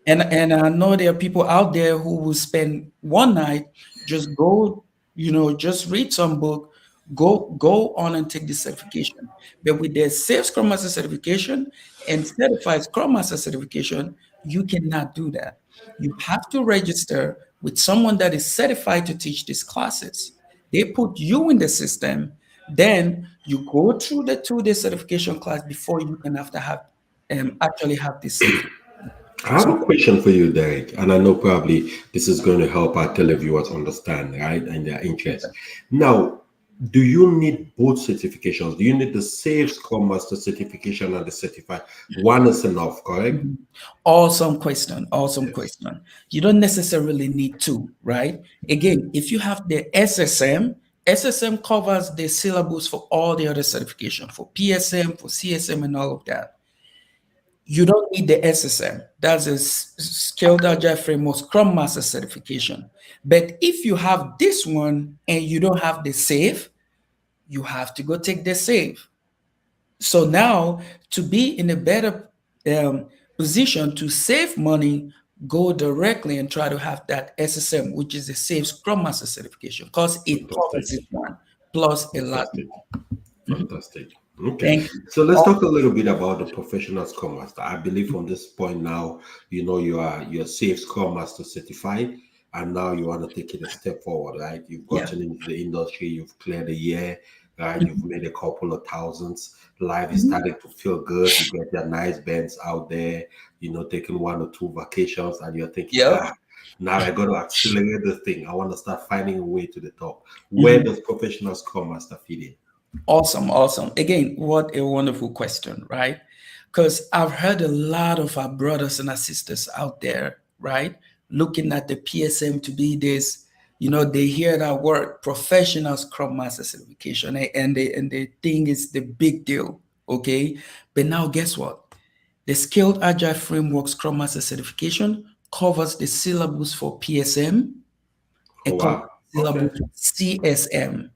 Speaker 2: And I know there are people out there who will spend one night, just go, just read some book, go on and take the certification. But with the Safe Scrum Master certification and Certified Scrum Master certification, you cannot do that. You have to register with someone that is certified to teach these classes. They put you in the system, then you go through the 2 day certification class before you can actually have this certification.
Speaker 1: I have a question for you, Derek, and I know probably this is going to help our televiewers understand, right, and their interest. Now, do you need both certifications? Do you need the Safe Scrum Master certification and the certified? One is enough, correct?
Speaker 2: Awesome question. Awesome question. You don't necessarily need two, right? Again, if you have the SSM covers the syllabus for all the other certification, for PSM, for CSM, and all of that. You don't need the SSM. That's a Skilled Agile Framework Scrum Master certification. But if you have this one and you don't have the SAFE, you have to go take the SAFE. So now, to be in a better position to save money, go directly and try to have that SSM, which is the Safe Scrum Master certification, because it covers this one plus a lot
Speaker 1: Fantastic.
Speaker 2: more.
Speaker 1: Fantastic. Okay.
Speaker 2: Thank you.
Speaker 1: So let's talk a little bit about the professional Scrum Master. I believe from this point now, you're Safe Scrum Master certified, and now you want to take it a step forward, right? You've
Speaker 2: Yeah.
Speaker 1: gotten into the industry, you've cleared a year, right? You've made a couple of thousands. Life is starting to feel good. You get your nice bands out there, taking 1 or 2 vacations, and you're thinking,
Speaker 2: Yeah.
Speaker 1: now I got to accelerate this thing. I want to start finding a way to the top. Where does professional Scrum Master fit in?
Speaker 2: Awesome. Again, what a wonderful question, right? Because I've heard a lot of our brothers and our sisters out there, right, looking at the PSM to be this, they hear that word professional Scrum Master certification, and they think it's the big deal, okay? But now guess what? The Skilled Agile Framework Scrum Master certification covers the syllabus for PSM
Speaker 1: Oh,
Speaker 2: and covers
Speaker 1: wow.
Speaker 2: the syllabus
Speaker 1: Okay.
Speaker 2: for CSM.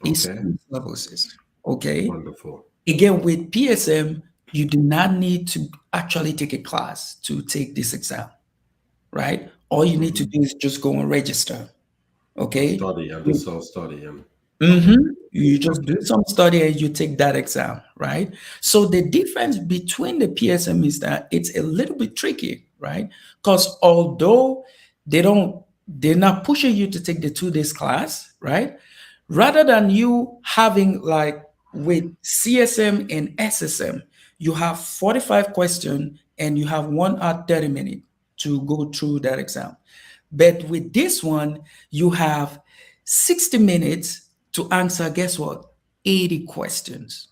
Speaker 2: These
Speaker 1: Okay.
Speaker 2: syllabuses, okay?
Speaker 1: Wonderful.
Speaker 2: Again, with PSM, you do not need to actually take a class to take this exam, right? All you need to do is just go and register, okay?
Speaker 1: Study and do some study.
Speaker 2: You just do some study and you take that exam, right? So the difference between the PSM is that it's a little bit tricky, right? Because although they're not pushing you to take the 2 days class, right? Rather than you having like with CSM and SSM, you have 45 questions and you have 1 hour 30 minutes to go through that exam. But with this one, you have 60 minutes to answer, guess what? 80 questions.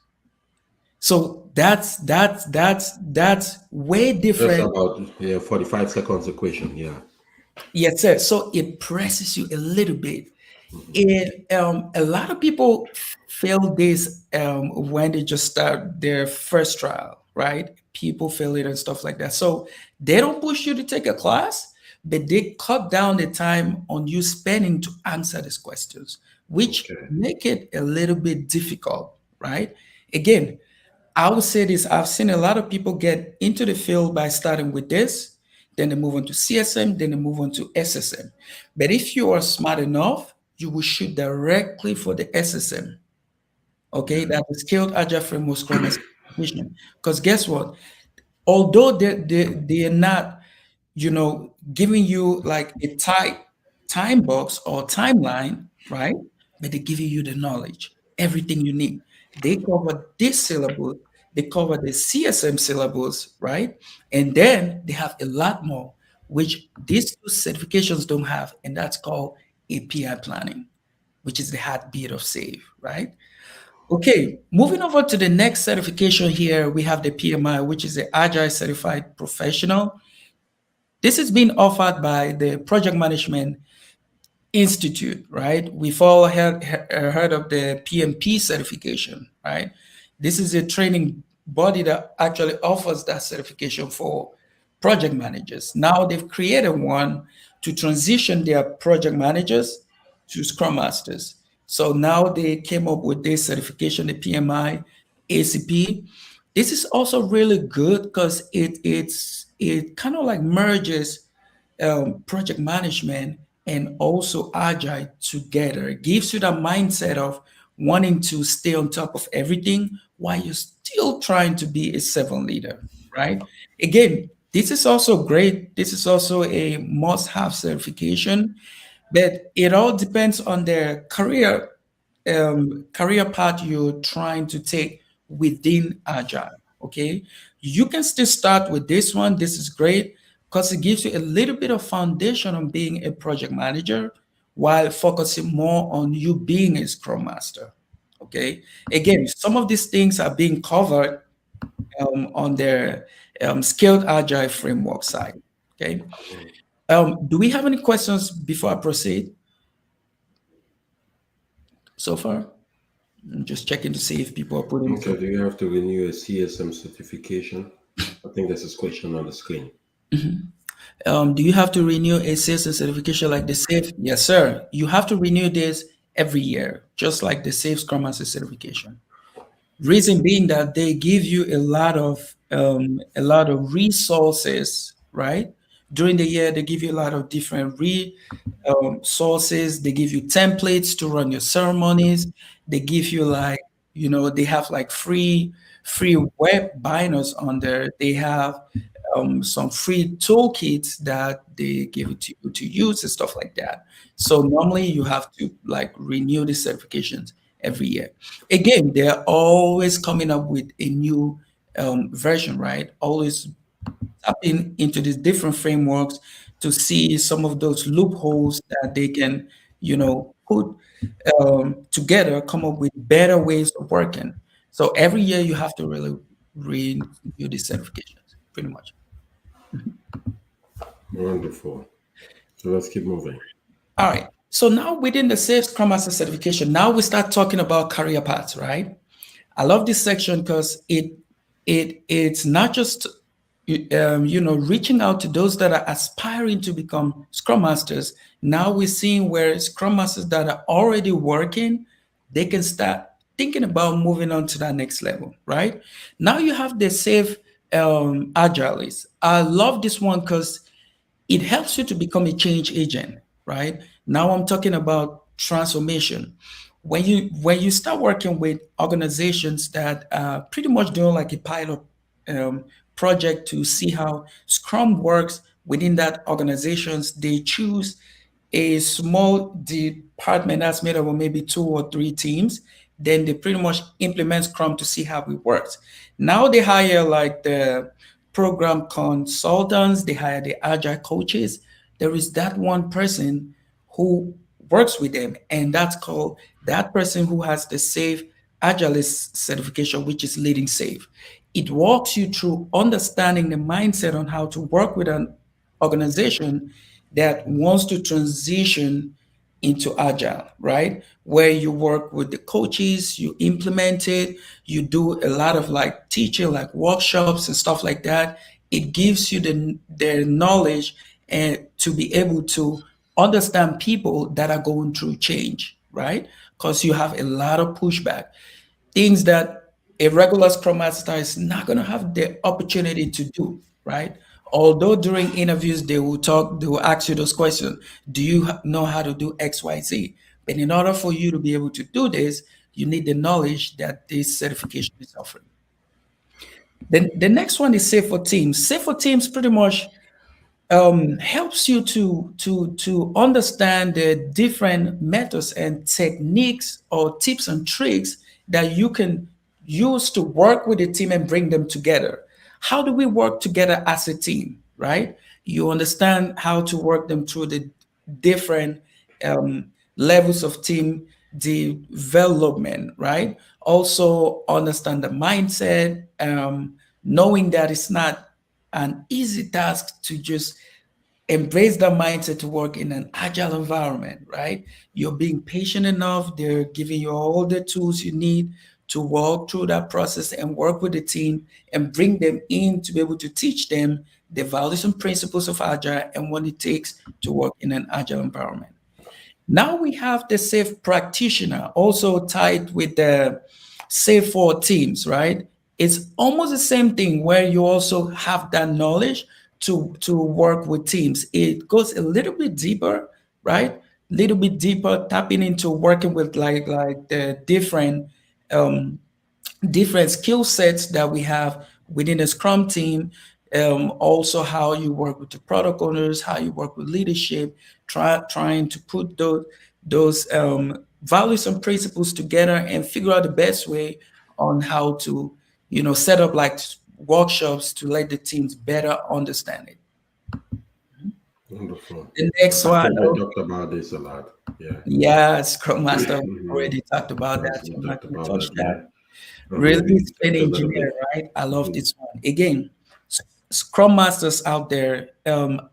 Speaker 2: So that's way
Speaker 1: That's
Speaker 2: different.
Speaker 1: about 45 seconds equation. Yeah.
Speaker 2: Yes, sir. So it presses you a little bit. A lot of people fail this when they just start their first trial, right? People fail it and stuff like that. So they don't push you to take a class, but they cut down the time on you spending to answer these questions, which
Speaker 1: Okay.
Speaker 2: make it a little bit difficult, right? Again, I would say this, I've seen a lot of people get into the field by starting with this, then they move on to CSM, then they move on to SSM. But if you are smart enough, you will shoot directly for the SSM, Okay, that's a Skilled Agile Framework Scrum Master certification. Because guess what? Although they are not, giving you like a tight time box or timeline, right? But they're giving you the knowledge, everything you need. They cover this syllabus, they cover the CSM syllabus, right? And then they have a lot more, which these two certifications don't have, and that's called API planning, which is the heartbeat of SAFe, right? Okay, moving over to the next certification here, we have the PMI, which is the Agile Certified Professional. This is being offered by the Project Management Institute, right? We've all heard of the PMP certification, right? This is a training body that actually offers that certification for project managers. Now they've created one to transition their project managers to Scrum Masters. So now they came up with this certification, the PMI ACP. This is also really good because it kind of like merges project management and also agile together. It gives you that mindset of wanting to stay on top of everything while you're still trying to be a servant leader, right? Again, this is also great. This is also a must-have certification, but it all depends on the career path you're trying to take within agile. Okay, you can still start with this one. This is great because it gives you a little bit of foundation on being a project manager while focusing more on you being a scrum master. Okay, again, some of these things are being covered on their Skilled Agile Framework side. Okay, do we have any questions before I proceed so far? I'm just checking to see if people are putting.
Speaker 1: Okay, do you have to renew a CSM certification? I think that's a question on the screen.
Speaker 2: Do you have to renew a CSM certification like the SAFe? Yes, sir. You have to renew this every year, just like the SAFe Scrum Master certification. Reason being that they give you a lot of resources, right? During the year, they give you a lot of different sources. They give you templates to run your ceremonies. They give you they have like free web binders on there. They have some free toolkits that they give it to you to use and stuff like that. So normally you have to like renew the certifications every year. Again, they're always coming up with a new version, right? Always tapping into these different frameworks to see some of those loopholes that they can, put together, come up with better ways of working. So every year you have to really renew these certifications, pretty much.
Speaker 1: Wonderful. So let's keep moving.
Speaker 2: All right. So now within the SAFe Scrum Master certification, now we start talking about career paths, right? I love this section because it's not just reaching out to those that are aspiring to become Scrum Masters. Now we're seeing where Scrum Masters that are already working, they can start thinking about moving on to that next level, right? Now you have the SAFe Agilis. I love this one because it helps you to become a change agent, right? Now I'm talking about transformation. When you start working with organizations that are pretty much doing like a pilot project to see how Scrum works within that organizations, they choose a small department that's made up of maybe 2 or 3 teams. Then they pretty much implement Scrum to see how it works. Now they hire like the program consultants, they hire the agile coaches. There is that one person who works with them, and that's called that person who has the SAFe Agilist certification, which is leading SAFe. It walks you through understanding the mindset on how to work with an organization that wants to transition into agile, right? Where you work with the coaches, you implement it, you do a lot of like teaching, like workshops and stuff like that. It gives you the knowledge and to be able to understand people that are going through change, right? Because you have a lot of pushback, things that a regular Scrum Master is not going to have the opportunity to do, right? Although during interviews they will ask you those questions. Do you know how to do X, Y, Z? But in order for you to be able to do this, you need the knowledge that this certification is offering. Then the next one is Safe for Teams. Safe for Teams pretty much helps you to understand the different methods and techniques or tips and tricks that you can use to work with the team and bring them together. How do we work together as a team, right? You understand how to work them through the different levels of team development, right? Also understand the mindset, knowing that it's not an easy task to just embrace that mindset to work in an agile environment, right? You're being patient enough. They're giving you all the tools you need to walk through that process and work with the team and bring them in to be able to teach them the values and principles of agile and what it takes to work in an agile environment. Now we have the safe practitioner also tied with the safe for teams, right? It's almost the same thing where you also have that knowledge to work with teams. It goes a little bit deeper, right? Little bit deeper, tapping into working with like the um, different skill sets that we have within a Scrum team. Also, how you work with the product owners, how you work with leadership, trying to put those values and principles together and figure out the best way on how to, set up like workshops to let the teams better understand it.
Speaker 1: Wonderful.
Speaker 2: The next
Speaker 1: I
Speaker 2: one,
Speaker 1: think we talked about this a lot. Yeah.
Speaker 2: yeah, Scrum Master already talked about
Speaker 1: Yes,
Speaker 2: that, so
Speaker 1: we
Speaker 2: I'm not
Speaker 1: talked
Speaker 2: going to
Speaker 1: about
Speaker 2: touch
Speaker 1: that.
Speaker 2: that.
Speaker 1: Yeah. Maybe
Speaker 2: Release train
Speaker 1: just a little
Speaker 2: engineer,
Speaker 1: bit.
Speaker 2: right? I love this one. Again, Scrum Masters out there,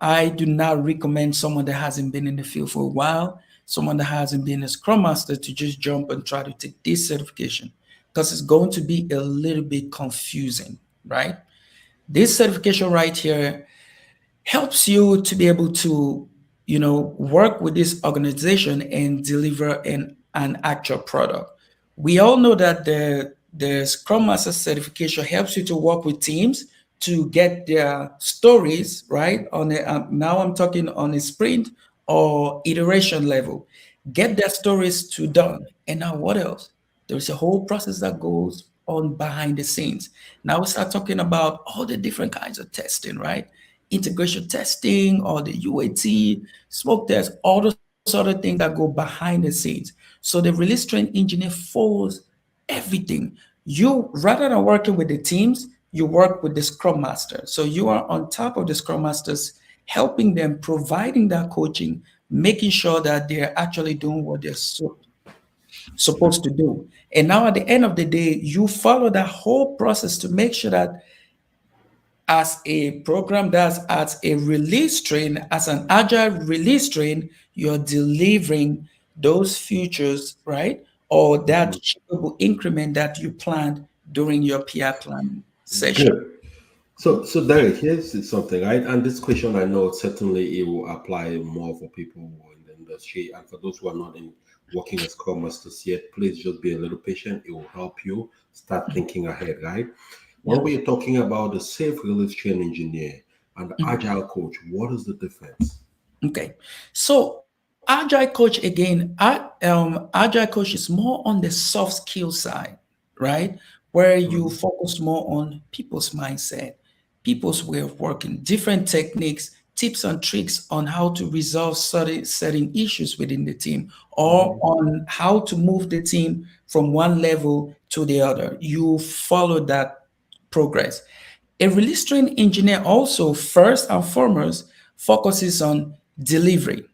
Speaker 2: I do not recommend someone that hasn't been in the field for a while, someone that hasn't been a Scrum Master to just jump and try to take this certification because it's going to be a little bit confusing, right? This certification right here helps you to be able to, work with this organization and deliver an actual product. We all know that the Scrum Master certification helps you to work with teams to get their stories right on a, now I'm talking on a sprint or iteration level, get their stories to done. And now what else? There's a whole process that goes on behind the scenes. Now we start talking about all the different kinds of testing, right? Integration testing or the UAT, smoke test, all those other things that go behind the scenes. So the release train engineer follows everything. You, rather than working with the teams, you work with the Scrum Master. So you are on top of the Scrum Masters, helping them, providing that coaching, making sure that they're actually doing what they're supposed to do. And now at the end of the day, you follow that whole process to make sure that as a program that's as a release train, as an agile release train, you're delivering those futures, right? Or that achievable increment that you planned during your PR planning session.
Speaker 1: Good. So Derek, here's something. And this question, I know certainly it will apply more for people who are in the industry, and for those who are not in working as Scrum Masters yet. Please just be a little patient. It will help you start thinking ahead, right?
Speaker 2: Yeah.
Speaker 1: When we're talking about the safe release train engineer and the agile coach, what is the difference?
Speaker 2: Okay. So agile coach again, agile coach is more on the soft skill side, right? Where you
Speaker 1: Mhm.
Speaker 2: focus more on people's mindset, people's way of working, different techniques, tips and tricks on how to resolve certain issues within the team, or
Speaker 1: Mhm.
Speaker 2: on how to move the team from one level to the other. You follow that progress. A release train engineer also, first and foremost, focuses on delivery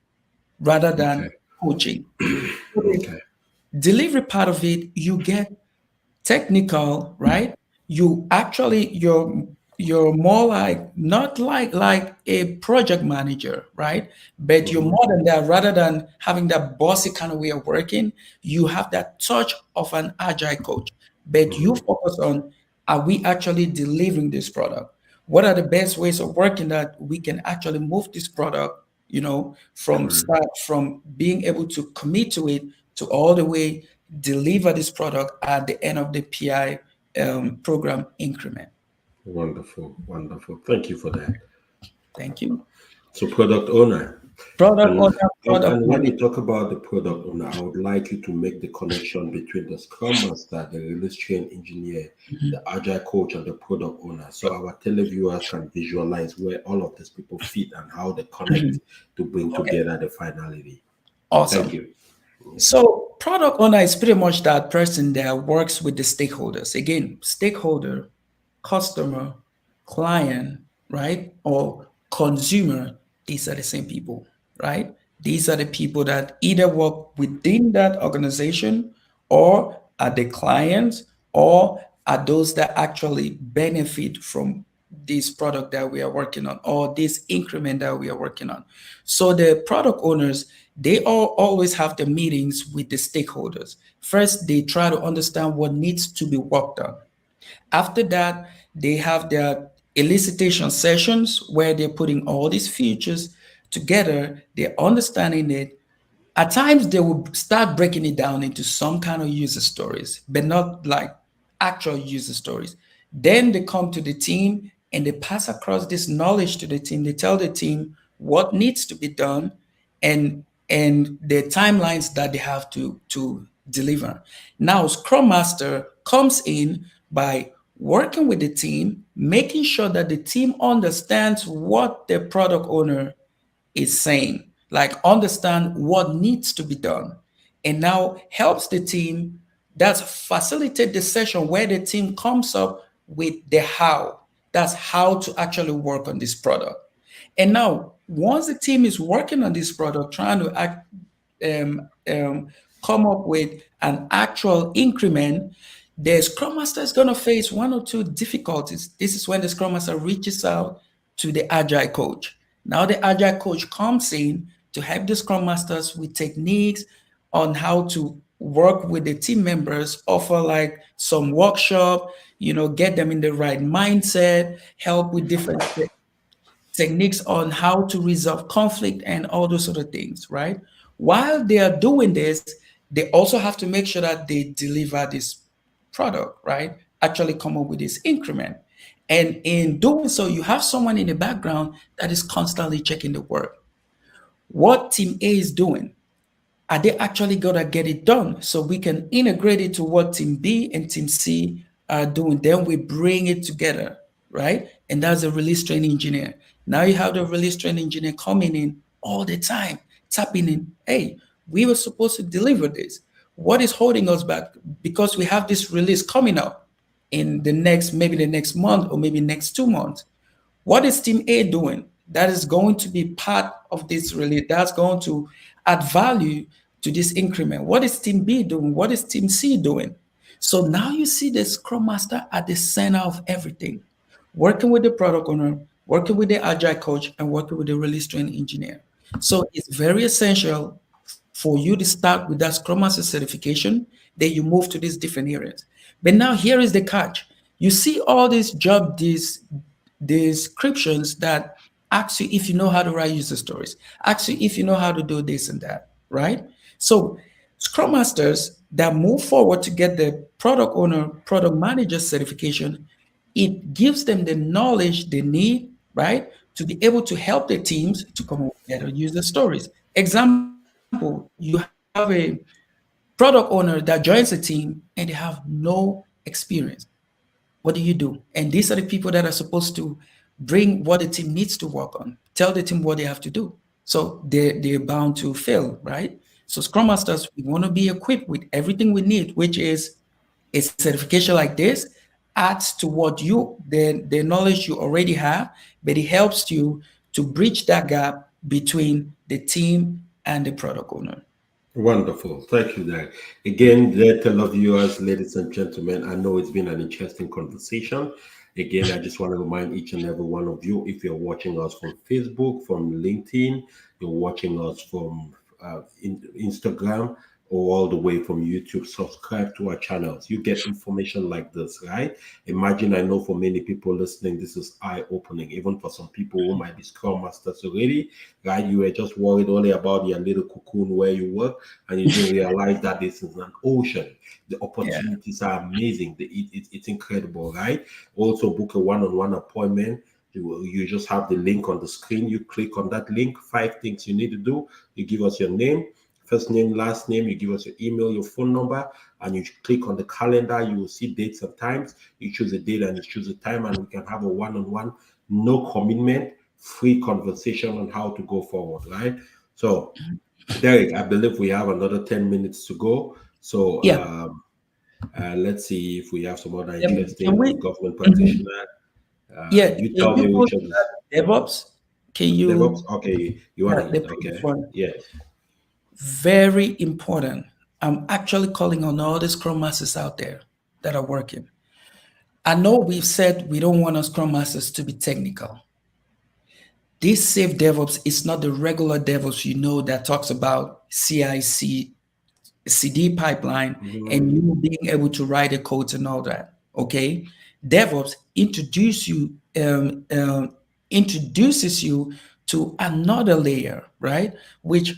Speaker 2: rather
Speaker 1: Okay.
Speaker 2: than coaching. So the
Speaker 1: Okay.
Speaker 2: delivery part of it, you get technical, right? You're more like not like a project manager, right? But you're
Speaker 1: Mhm.
Speaker 2: more than that. Rather than having that bossy kind of way of working, you have that touch of an agile coach. But you
Speaker 1: Mhm.
Speaker 2: focus on, are we actually delivering this product? What are the best ways of working that we can actually move this product, from
Speaker 1: Sure.
Speaker 2: start, from being able to commit to it to all the way deliver this product at the end of the PI program increment.
Speaker 1: Wonderful. Wonderful. Thank you for that.
Speaker 2: Thank you.
Speaker 1: So product owner.
Speaker 2: Product
Speaker 1: And,
Speaker 2: owner,
Speaker 1: and
Speaker 2: product
Speaker 1: and when you
Speaker 2: manager.
Speaker 1: talk about the product owner, I would like you to make the connection between the Scrum Master, the release train engineer, the Agile coach, and the product owner, so our televiewers can visualize where all of these people fit and how they connect to bring
Speaker 2: Okay,
Speaker 1: together the finality. Thank
Speaker 2: awesome.
Speaker 1: you.
Speaker 2: So product owner is pretty much that person that works with the stakeholders. Again, stakeholder, customer, client, right? Or consumer, these are the same people, right? These are the people that either work within that organization or are the clients or are those that actually benefit from this product that we are working on or this increment that we are working on. So the product owners, they all always have the meetings with the stakeholders. First, they try to understand what needs to be worked on. After that, they have their elicitation sessions where they're putting all these features together, they're understanding it. At times, they will start breaking it down into some kind of user stories, but not like actual user stories. Then they come to the team and they pass across this knowledge to the team. They tell the team what needs to be done and the timelines that they have to deliver. Now, Scrum Master comes in by working with the team, making sure that the team understands what the product owner is saying, like understand what needs to be done, and now helps the team. That's facilitate the session where the team comes up with the how. That's how to actually work on this product. And now, once the team is working on this product, trying to um, um, come up with an actual increment, the Scrum Master is going to face one or two difficulties. This is when the Scrum Master reaches out to the Agile coach. Now, the Agile coach comes in to help the Scrum Masters with techniques on how to work with the team members, offer like some workshop, get them in the right mindset, help with different techniques on how to resolve conflict and all those sort of things, right? While they are doing this, they also have to make sure that they deliver this product, right? Actually come up with this increment. And in doing so, you have someone in the background that is constantly checking the work. What team A is doing, are they actually gonna get it done? So we can integrate it to what team B and team C are doing. Then we bring it together, right? And that's a release train engineer. Now you have the release train engineer coming in all the time, tapping in, hey, we were supposed to deliver this. What is holding us back? Because we have this release coming up in maybe the next month or maybe next 2 months. What is Team A doing? That is going to be part of this release. That's going to add value to this increment. What is Team B doing? What is Team C doing? So now you see the Scrum Master at the center of everything, working with the product owner, working with the Agile coach, and working with the release train engineer. So it's very essential for you to start with that Scrum Master certification. Then you move to these different areas. But now here is the catch. You see all these these descriptions that ask you if you know how to write user stories, ask you if you know how to do this and that, right? So Scrum Masters that move forward to get the product owner, product manager certification, it gives them the knowledge they need, right, to be able to help the teams to come up with better user stories. Example, you have a product owner that joins a team and they have no experience. What do you do? And these are the people that are supposed to bring what the team needs to work on, tell the team what they have to do. So they're bound to fail, right? So Scrum Masters, we want to be equipped with everything we need, which is a certification like this adds to what the knowledge you already have, but it helps you to bridge that gap between the team and the product owner.
Speaker 1: Wonderful. Thank you, Derek. Again, dear televiewers, ladies and gentlemen, I know it's been an interesting conversation. Again, I just want to remind each and every one of you, if you're watching us from Facebook, from LinkedIn, you're watching us from Instagram, or all the way from YouTube, subscribe to our channels. You get information like this, right? Imagine, I know for many people listening, this is eye-opening, even for some people who might be Scrum Masters already, right? You were just worried only about your little cocoon where you work, and you didn't realize that this is an ocean. The
Speaker 2: Yeah.
Speaker 1: opportunities are amazing. It's incredible, right? Also book a one-on-one appointment You just have the link on the screen. You click on that link. 5 things you need to do. You give us your name, first name, last name. You give us your email, your phone number, and you click on the calendar. You will see dates and times. You choose a date and you choose a time, and we can have a one-on-one, no commitment, free conversation on how to go forward, right? So, Derek, I believe we have another 10 minutes to go. So,
Speaker 2: Yeah.
Speaker 1: let's see if we have some other
Speaker 2: Can
Speaker 1: interesting
Speaker 2: we?
Speaker 1: government
Speaker 2: Mhm.
Speaker 1: practitioner.
Speaker 2: Yeah.
Speaker 1: You
Speaker 2: Can
Speaker 1: tell me
Speaker 2: you go
Speaker 1: which
Speaker 2: to
Speaker 1: of this.
Speaker 2: that DevOps? Can
Speaker 1: DevOps?
Speaker 2: you?
Speaker 1: Okay, you want
Speaker 2: Yeah,
Speaker 1: to
Speaker 2: the
Speaker 1: hit?
Speaker 2: previous
Speaker 1: Okay,
Speaker 2: one.
Speaker 1: yeah.
Speaker 2: Very important. I'm actually calling on all the Scrum Masters out there that are working. I know we've said we don't want our Scrum Masters to be technical. This safe DevOps is not the regular DevOps that talks about CI/CD pipeline and you being able to write the codes and all that. Okay, DevOps introduces you to another layer, right? Which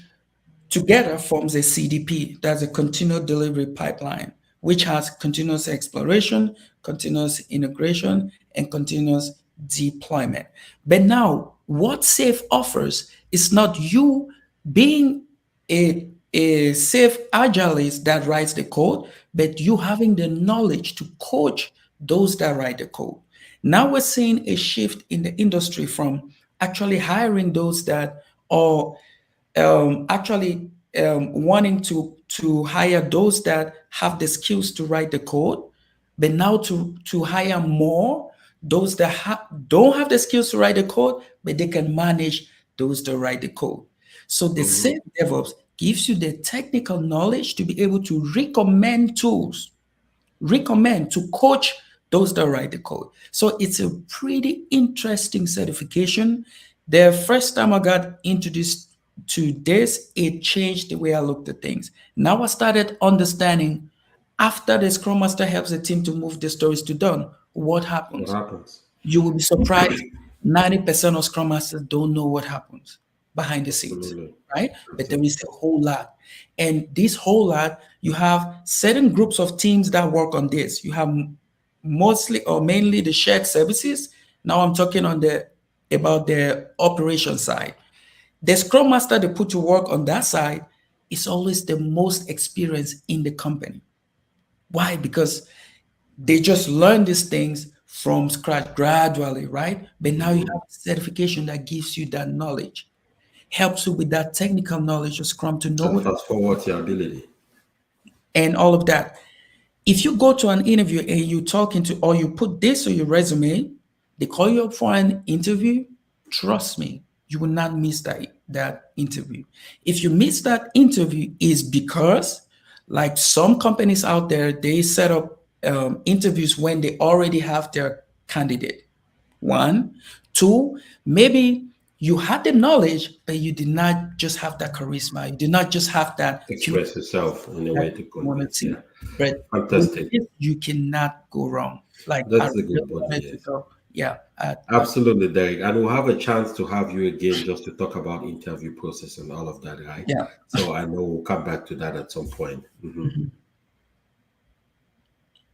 Speaker 2: together forms a CDP, that's a continuous delivery pipeline, which has continuous exploration, continuous integration, and continuous deployment. But now, what SAFe offers is not you being a safe agilist that writes the code, but you having the knowledge to coach those that write the code. Now we're seeing a shift in the industry from actually hiring those that are actually wanting to hire those that have the skills to write the code, but now to hire more those that don't have the skills to write the code, but they can manage those that write the code. So the
Speaker 1: Mm-hmm.
Speaker 2: same DevOps gives you the technical knowledge to be able to recommend tools, recommend to coach those that write the code. So it's a pretty interesting certification. The first time I got introduced to this, it changed the way I looked at things. Now I started understanding after the Scrum Master helps the team to move the stories to done, what
Speaker 1: What
Speaker 2: happens?
Speaker 1: happens?
Speaker 2: You will be surprised. 90% of Scrum Masters don't know what happens behind the scenes,
Speaker 1: Absolutely.
Speaker 2: right? But there is
Speaker 1: Absolutely.
Speaker 2: a whole lot. And this whole lot, you have certain groups of teams that work on this. You have mostly or mainly the shared services. Now I'm talking about the operation side. The Scrum Master they put to work on that side is always the most experienced in the company. Why? Because they just learn these things from scratch gradually, right? But now you
Speaker 1: Mm-hmm.
Speaker 2: have certification that gives you that knowledge, helps you with that technical knowledge of Scrum to know
Speaker 1: And
Speaker 2: what
Speaker 1: fast forward your ability.
Speaker 2: and all of that. If you go to an interview and you talk into or you put this on your resume, they call you up for an interview, trust me, you will not miss that interview. If you miss that interview is because like some companies out there, they set up interviews when they already have their candidate. One, two, maybe you had the knowledge, but you did not just have that charisma. You did not just have that
Speaker 1: Express yourself in a
Speaker 2: that
Speaker 1: way to
Speaker 2: you want to
Speaker 1: convince.
Speaker 2: see.
Speaker 1: Yeah.
Speaker 2: But with
Speaker 1: Fantastic.
Speaker 2: this, you cannot go wrong. Like I
Speaker 1: That's a
Speaker 2: really
Speaker 1: good body,
Speaker 2: wanted to
Speaker 1: yes.
Speaker 2: go. Yeah.
Speaker 1: Absolutely, Derek. And we'll have a chance to have you again just to talk about interview process and all of that, right?
Speaker 2: Yeah.
Speaker 1: So I know we'll come back to that at some point. Mm-hmm.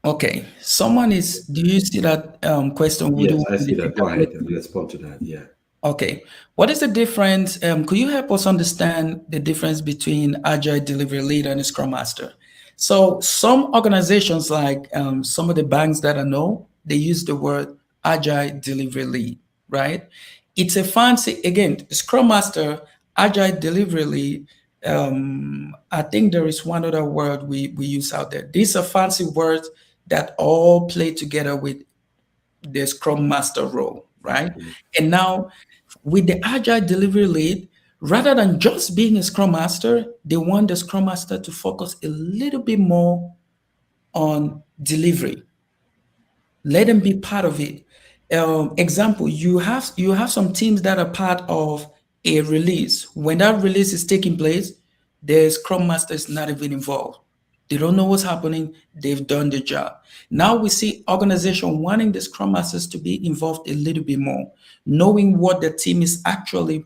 Speaker 2: Okay. Someone is. Do you see that question? Would you
Speaker 1: Yes,
Speaker 2: want
Speaker 1: I
Speaker 2: to
Speaker 1: see that. Go ahead and
Speaker 2: elaborate?
Speaker 1: respond to that. Yeah.
Speaker 2: Okay. What is the difference? Could you help us understand the difference between Agile Delivery Lead and a Scrum Master? So some organizations, like some of the banks that I know, they use the word Agile Delivery Lead, right? It's a fancy, again, Scrum Master, Agile Delivery Lead. I think there is one other word we use out there. These are fancy words that all play together with the Scrum Master role, right?
Speaker 1: Mhm.
Speaker 2: And now with the Agile Delivery Lead, rather than just being a Scrum Master, they want the Scrum Master to focus a little bit more on delivery. Let them be part of it. Example, you have some teams that are part of a release. When that release is taking place, the Scrum Master is not even involved. They don't know what's happening. They've done the job. Now we see organization wanting the Scrum Masters to be involved a little bit more, knowing what the team is actually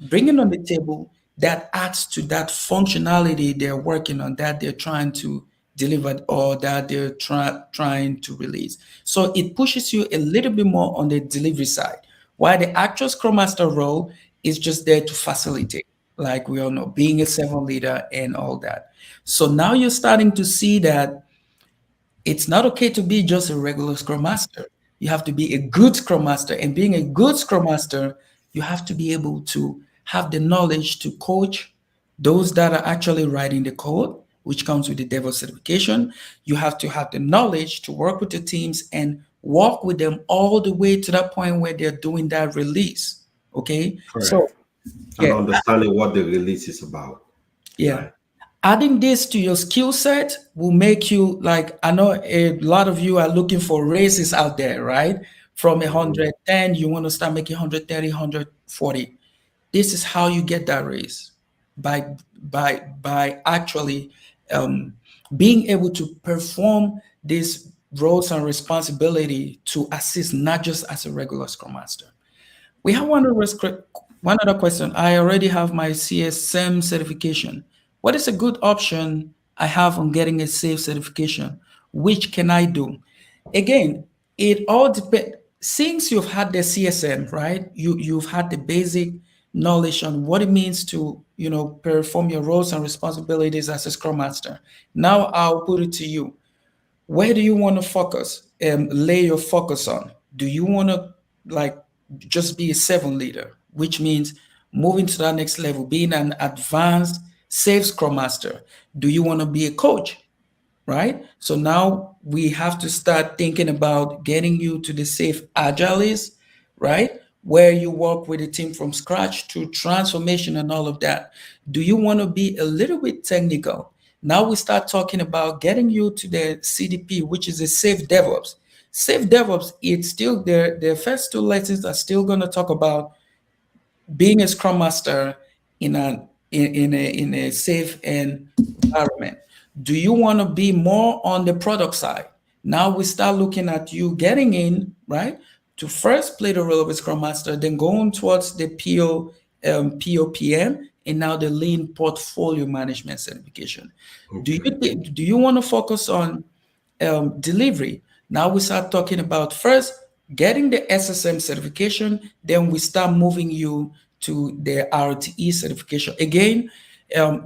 Speaker 2: bringing on the table that adds to that functionality they're working on, that they're trying to deliver or that they're trying to release. So it pushes you a little bit more on the delivery side. While the actual Scrum Master role is just there to facilitate, like we all know, being a servant leader and all that. So now you're starting to see that it's not okay to be just a regular Scrum Master. You have to be a good Scrum Master. And being a good Scrum Master, you have to be able to have the knowledge to coach those that are actually writing the code, which comes with the DevOps certification. You have to have the knowledge to work with the teams and walk with them all the way to that point where they're doing that release. Okay. So,
Speaker 1: Correct. And
Speaker 2: yeah,
Speaker 1: understanding what the release is about.
Speaker 2: yeah.
Speaker 1: Right.
Speaker 2: Adding this to your skill set will make you, like, I know a lot of you are looking for raises out there, right? From 110, you want to start making 130, 140. This is how you get that raise, by actually being able to perform these roles and responsibility to assist, not just as a regular Scrum Master. We have one other question. I already have my CSM certification. What is a good option I have on getting a safe certification? Which can I do? Again, it all depends. Since you've had the CSM, right? You've had the basic knowledge on what it means to, perform your roles and responsibilities as a Scrum Master. Now I'll put it to you. Where do you want to focus and lay your focus on? Do you want to, like, just be a servant leader, which means moving to that next level, being an advanced safe Scrum Master? Do you want to be a coach? Right? So now we have to start thinking about getting you to the safe Agiles, right? Where you work with a team from scratch to transformation and all of that. Do you want to be a little bit technical? Now we start talking about getting you to the CDP, which is a safe DevOps. Safe DevOps, it's still there. The first two lessons are still going to talk about being a Scrum Master in a safe environment. Do you want to be more on the product side? Now we start looking at you getting in, right, to first play the role of a Scrum Master, then going towards the POPM, and now the Lean Portfolio Management certification.
Speaker 1: Okay.
Speaker 2: Do you want to focus on delivery? Now we start talking about first getting the SSM certification, then we start moving you to the RTE certification. Again,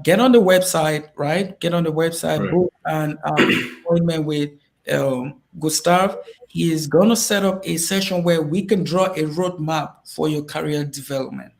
Speaker 2: get on the website, right? Get on the website,
Speaker 1: Right.
Speaker 2: book an appointment with Gustav. He is going to set up a session where we can draw a roadmap for your career development.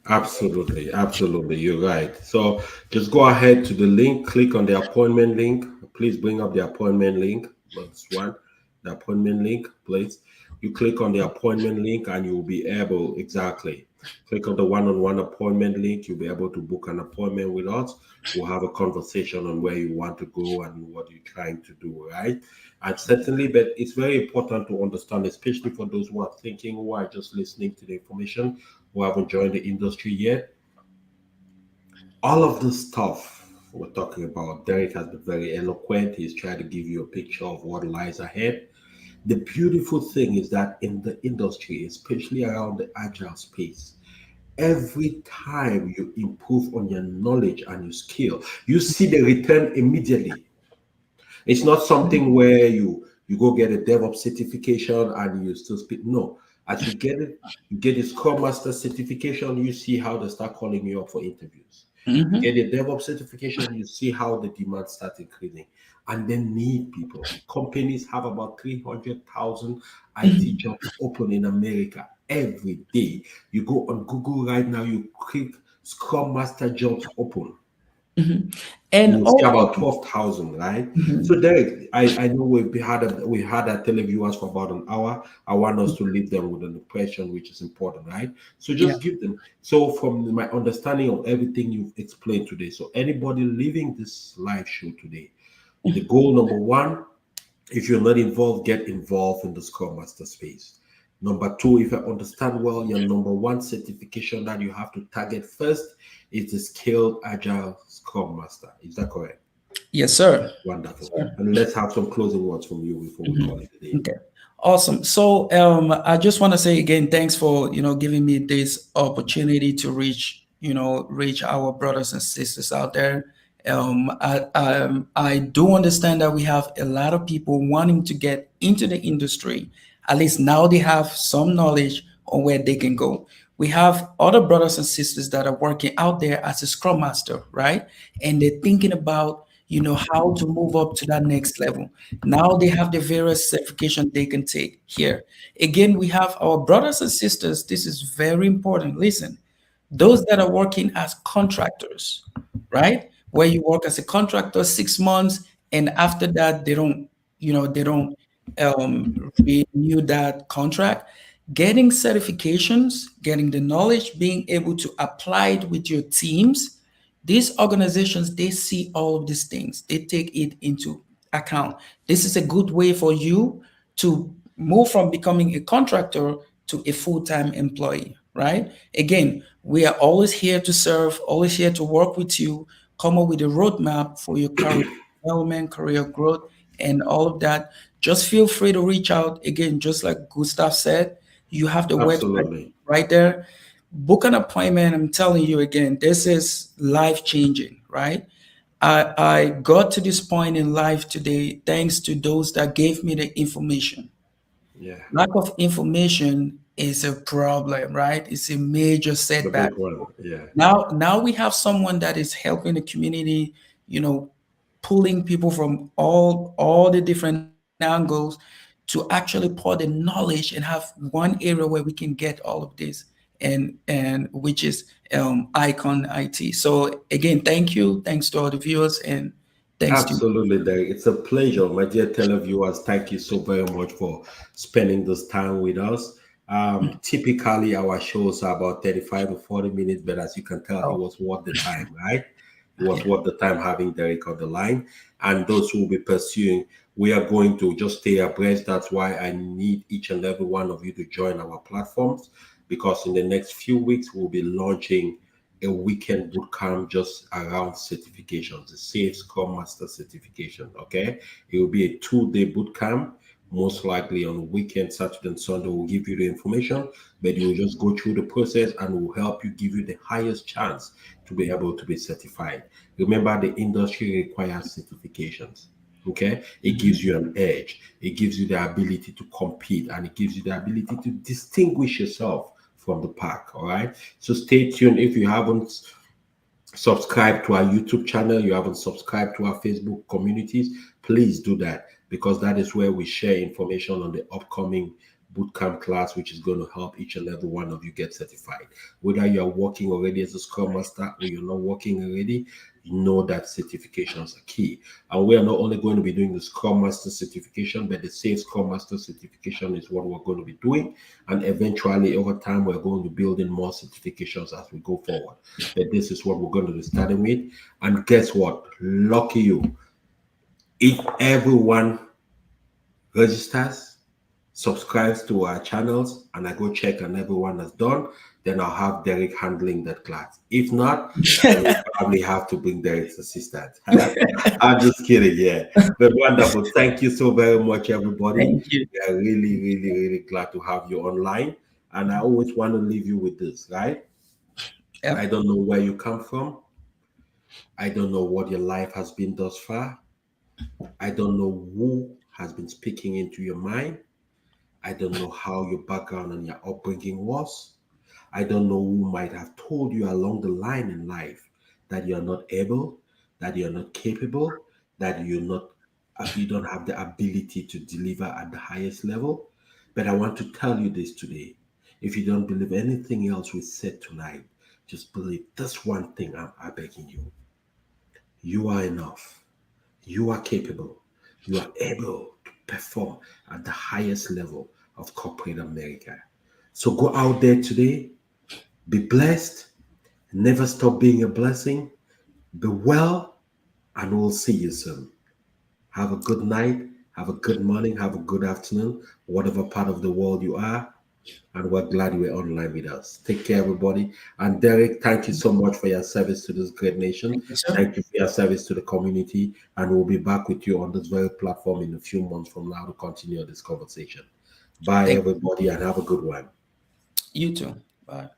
Speaker 1: Absolutely, absolutely. You're right. So just go ahead to the link, click on the appointment link. Please bring up the appointment link. That's one. The appointment link, please. You click on the appointment link and you'll be able, exactly. Click on the one-on-one appointment link. You'll be able to book an appointment with us. We'll have a conversation on where you want to go and what you're trying to do, right? And certainly, but it's very important to understand, especially for those who are thinking, who are just listening to the information, who haven't joined the industry yet. All of this stuff we're talking about, Derek has been very eloquent. He's trying to give you a picture of what lies ahead. The beautiful thing is that in the industry, especially around the agile space, every time you improve on your knowledge and your skill, you see the return immediately. It's not something where you go get a DevOps certification and you still speak. No, as you get it, you get a Scrum Master certification, you see how they start calling you up for interviews. You get a DevOps certification, you see how the demand starts increasing, and they need people. Companies have about 300,000 IT jobs open in America every day. You go on Google right now, you click Scrum Master jobs open.
Speaker 2: And
Speaker 1: You see about 12,000, right? So Derek, I know we had our televiewers for about an hour. I want us to leave them with an impression, which is important, right? So
Speaker 2: yeah,
Speaker 1: just give them. So from my understanding of everything you've explained today, so anybody leaving this live show today, the goal number one, if you're not involved, get involved in the Scrum Master space. Number two, if I understand well, your number one certification that you have to target first is the Skilled Agile Scrum Master. Is that correct?
Speaker 2: yes, sir.
Speaker 1: Wonderful. And let's have some closing words from you before we call it a day.
Speaker 2: Okay. Awesome. So I just want to say again, thanks for giving me this opportunity to reach our brothers and sisters out there. I do understand that we have a lot of people wanting to get into the industry. At least now they have some knowledge on where they can go. We have other brothers and sisters that are working out there as a Scrum Master, right? And they're thinking about, how to move up to that next level. Now they have the various certification they can take here. Again, we have our brothers and sisters. This is very important. Listen, those that are working as contractors, right? Where you work as a contractor 6 months, and after that they don't renew that contract. Getting certifications, getting the knowledge, being able to apply it with your teams. These organizations, they see all of these things. They take it into account. This is a good way for you to move from becoming a contractor to a full-time employee, right? Again, we are always here to serve, always here to work with you, come up with a roadmap for your career development, career growth, and all of that. Just feel free to reach out. Again, just like Gustav said, you have the website
Speaker 1: Absolutely.
Speaker 2: right there. Book an appointment. I'm telling you again, this is life changing, right? I got to this point in life today thanks to those that gave me the information.
Speaker 1: Yeah.
Speaker 2: Lack of information is a problem, right? It's a major
Speaker 1: The
Speaker 2: setback.
Speaker 1: big one. Yeah.
Speaker 2: Now we have someone that is helping the community, pulling people from all the different angles to actually pour the knowledge and have one area where we can get all of this, and which is Icon IT. So again, thanks to all the viewers, and thanks to
Speaker 1: Absolutely, Derek. It's a pleasure, my dear televiewers. Thank you so very much for spending this time with us. Typically, our shows are about 35 to 40 minutes, but as you can tell, it
Speaker 2: oh
Speaker 1: was worth the time, right? It was
Speaker 2: yeah.
Speaker 1: worth the time having Derek on the line. And those who will be pursuing, we are going to just stay abreast. That's why I need each and every one of you to join our platforms, because in the next few weeks, we'll be launching a weekend boot camp just around certifications, the Safe Scrum Master certification. Okay, it will be a 2-day boot camp, most likely on weekend, Saturday and Sunday. We'll give you the information, but you will just go through the process and will help you, give you the highest chance to be able to be certified. Remember, the industry requires certifications. Okay, it gives you an edge, it gives you the ability to compete, and it gives you the ability to distinguish yourself from the pack. All right, so stay tuned. If you haven't subscribed to our YouTube channel, you haven't subscribed to our Facebook communities, please do that, because that is where we share information on the upcoming bootcamp class, which is going to help each and every one of you get certified. Whether you're working already as a Scrum Master or you're not working already, you know that certifications are key. And we are not only going to be doing the Scrum Master certification, but the Safe Scrum Master certification is what we're going to be doing. And eventually, over time, we're going to build in more certifications as we go forward. But this is what we're going to be starting with. And guess what? Lucky you. If everyone registers, subscribes to our channels, and I go check and everyone has done, then I'll have Derek handling that class. If not, then we'll probably have to bring Derek's assistant. I'm just kidding, yeah. But wonderful. Thank you so very much, everybody.
Speaker 2: Thank you.
Speaker 1: We are really, really, really glad to have you online. And I always want to leave you with this, right? I
Speaker 2: Yep.
Speaker 1: don't know where you come from. I don't know what your life has been thus far. I don't know who has been speaking into your mind. I don't know how your background and your upbringing was. I don't know who might have told you along the line in life that you're not able, that you're not capable, that you don't have the ability to deliver at the highest level. But I want to tell you this today. If you don't believe anything else we said tonight, just believe this one thing I'm begging you. You are enough. You are capable. You are able to perform at the highest level of corporate America. So go out there today, be blessed, never stop being a blessing, be well, and we'll see you soon. Have a good night, have a good morning, have a good afternoon, whatever part of the world you are. And we're glad you were online with us. Take care, everybody. And Derek, thank you so much for your service to this great nation.
Speaker 2: Thank you, sir.
Speaker 1: Thank you for your service to the community. And we'll be back with you on this very platform in a few months from now to continue this conversation. Bye,
Speaker 2: Thank
Speaker 1: everybody, and have a good one.
Speaker 2: you too. Bye.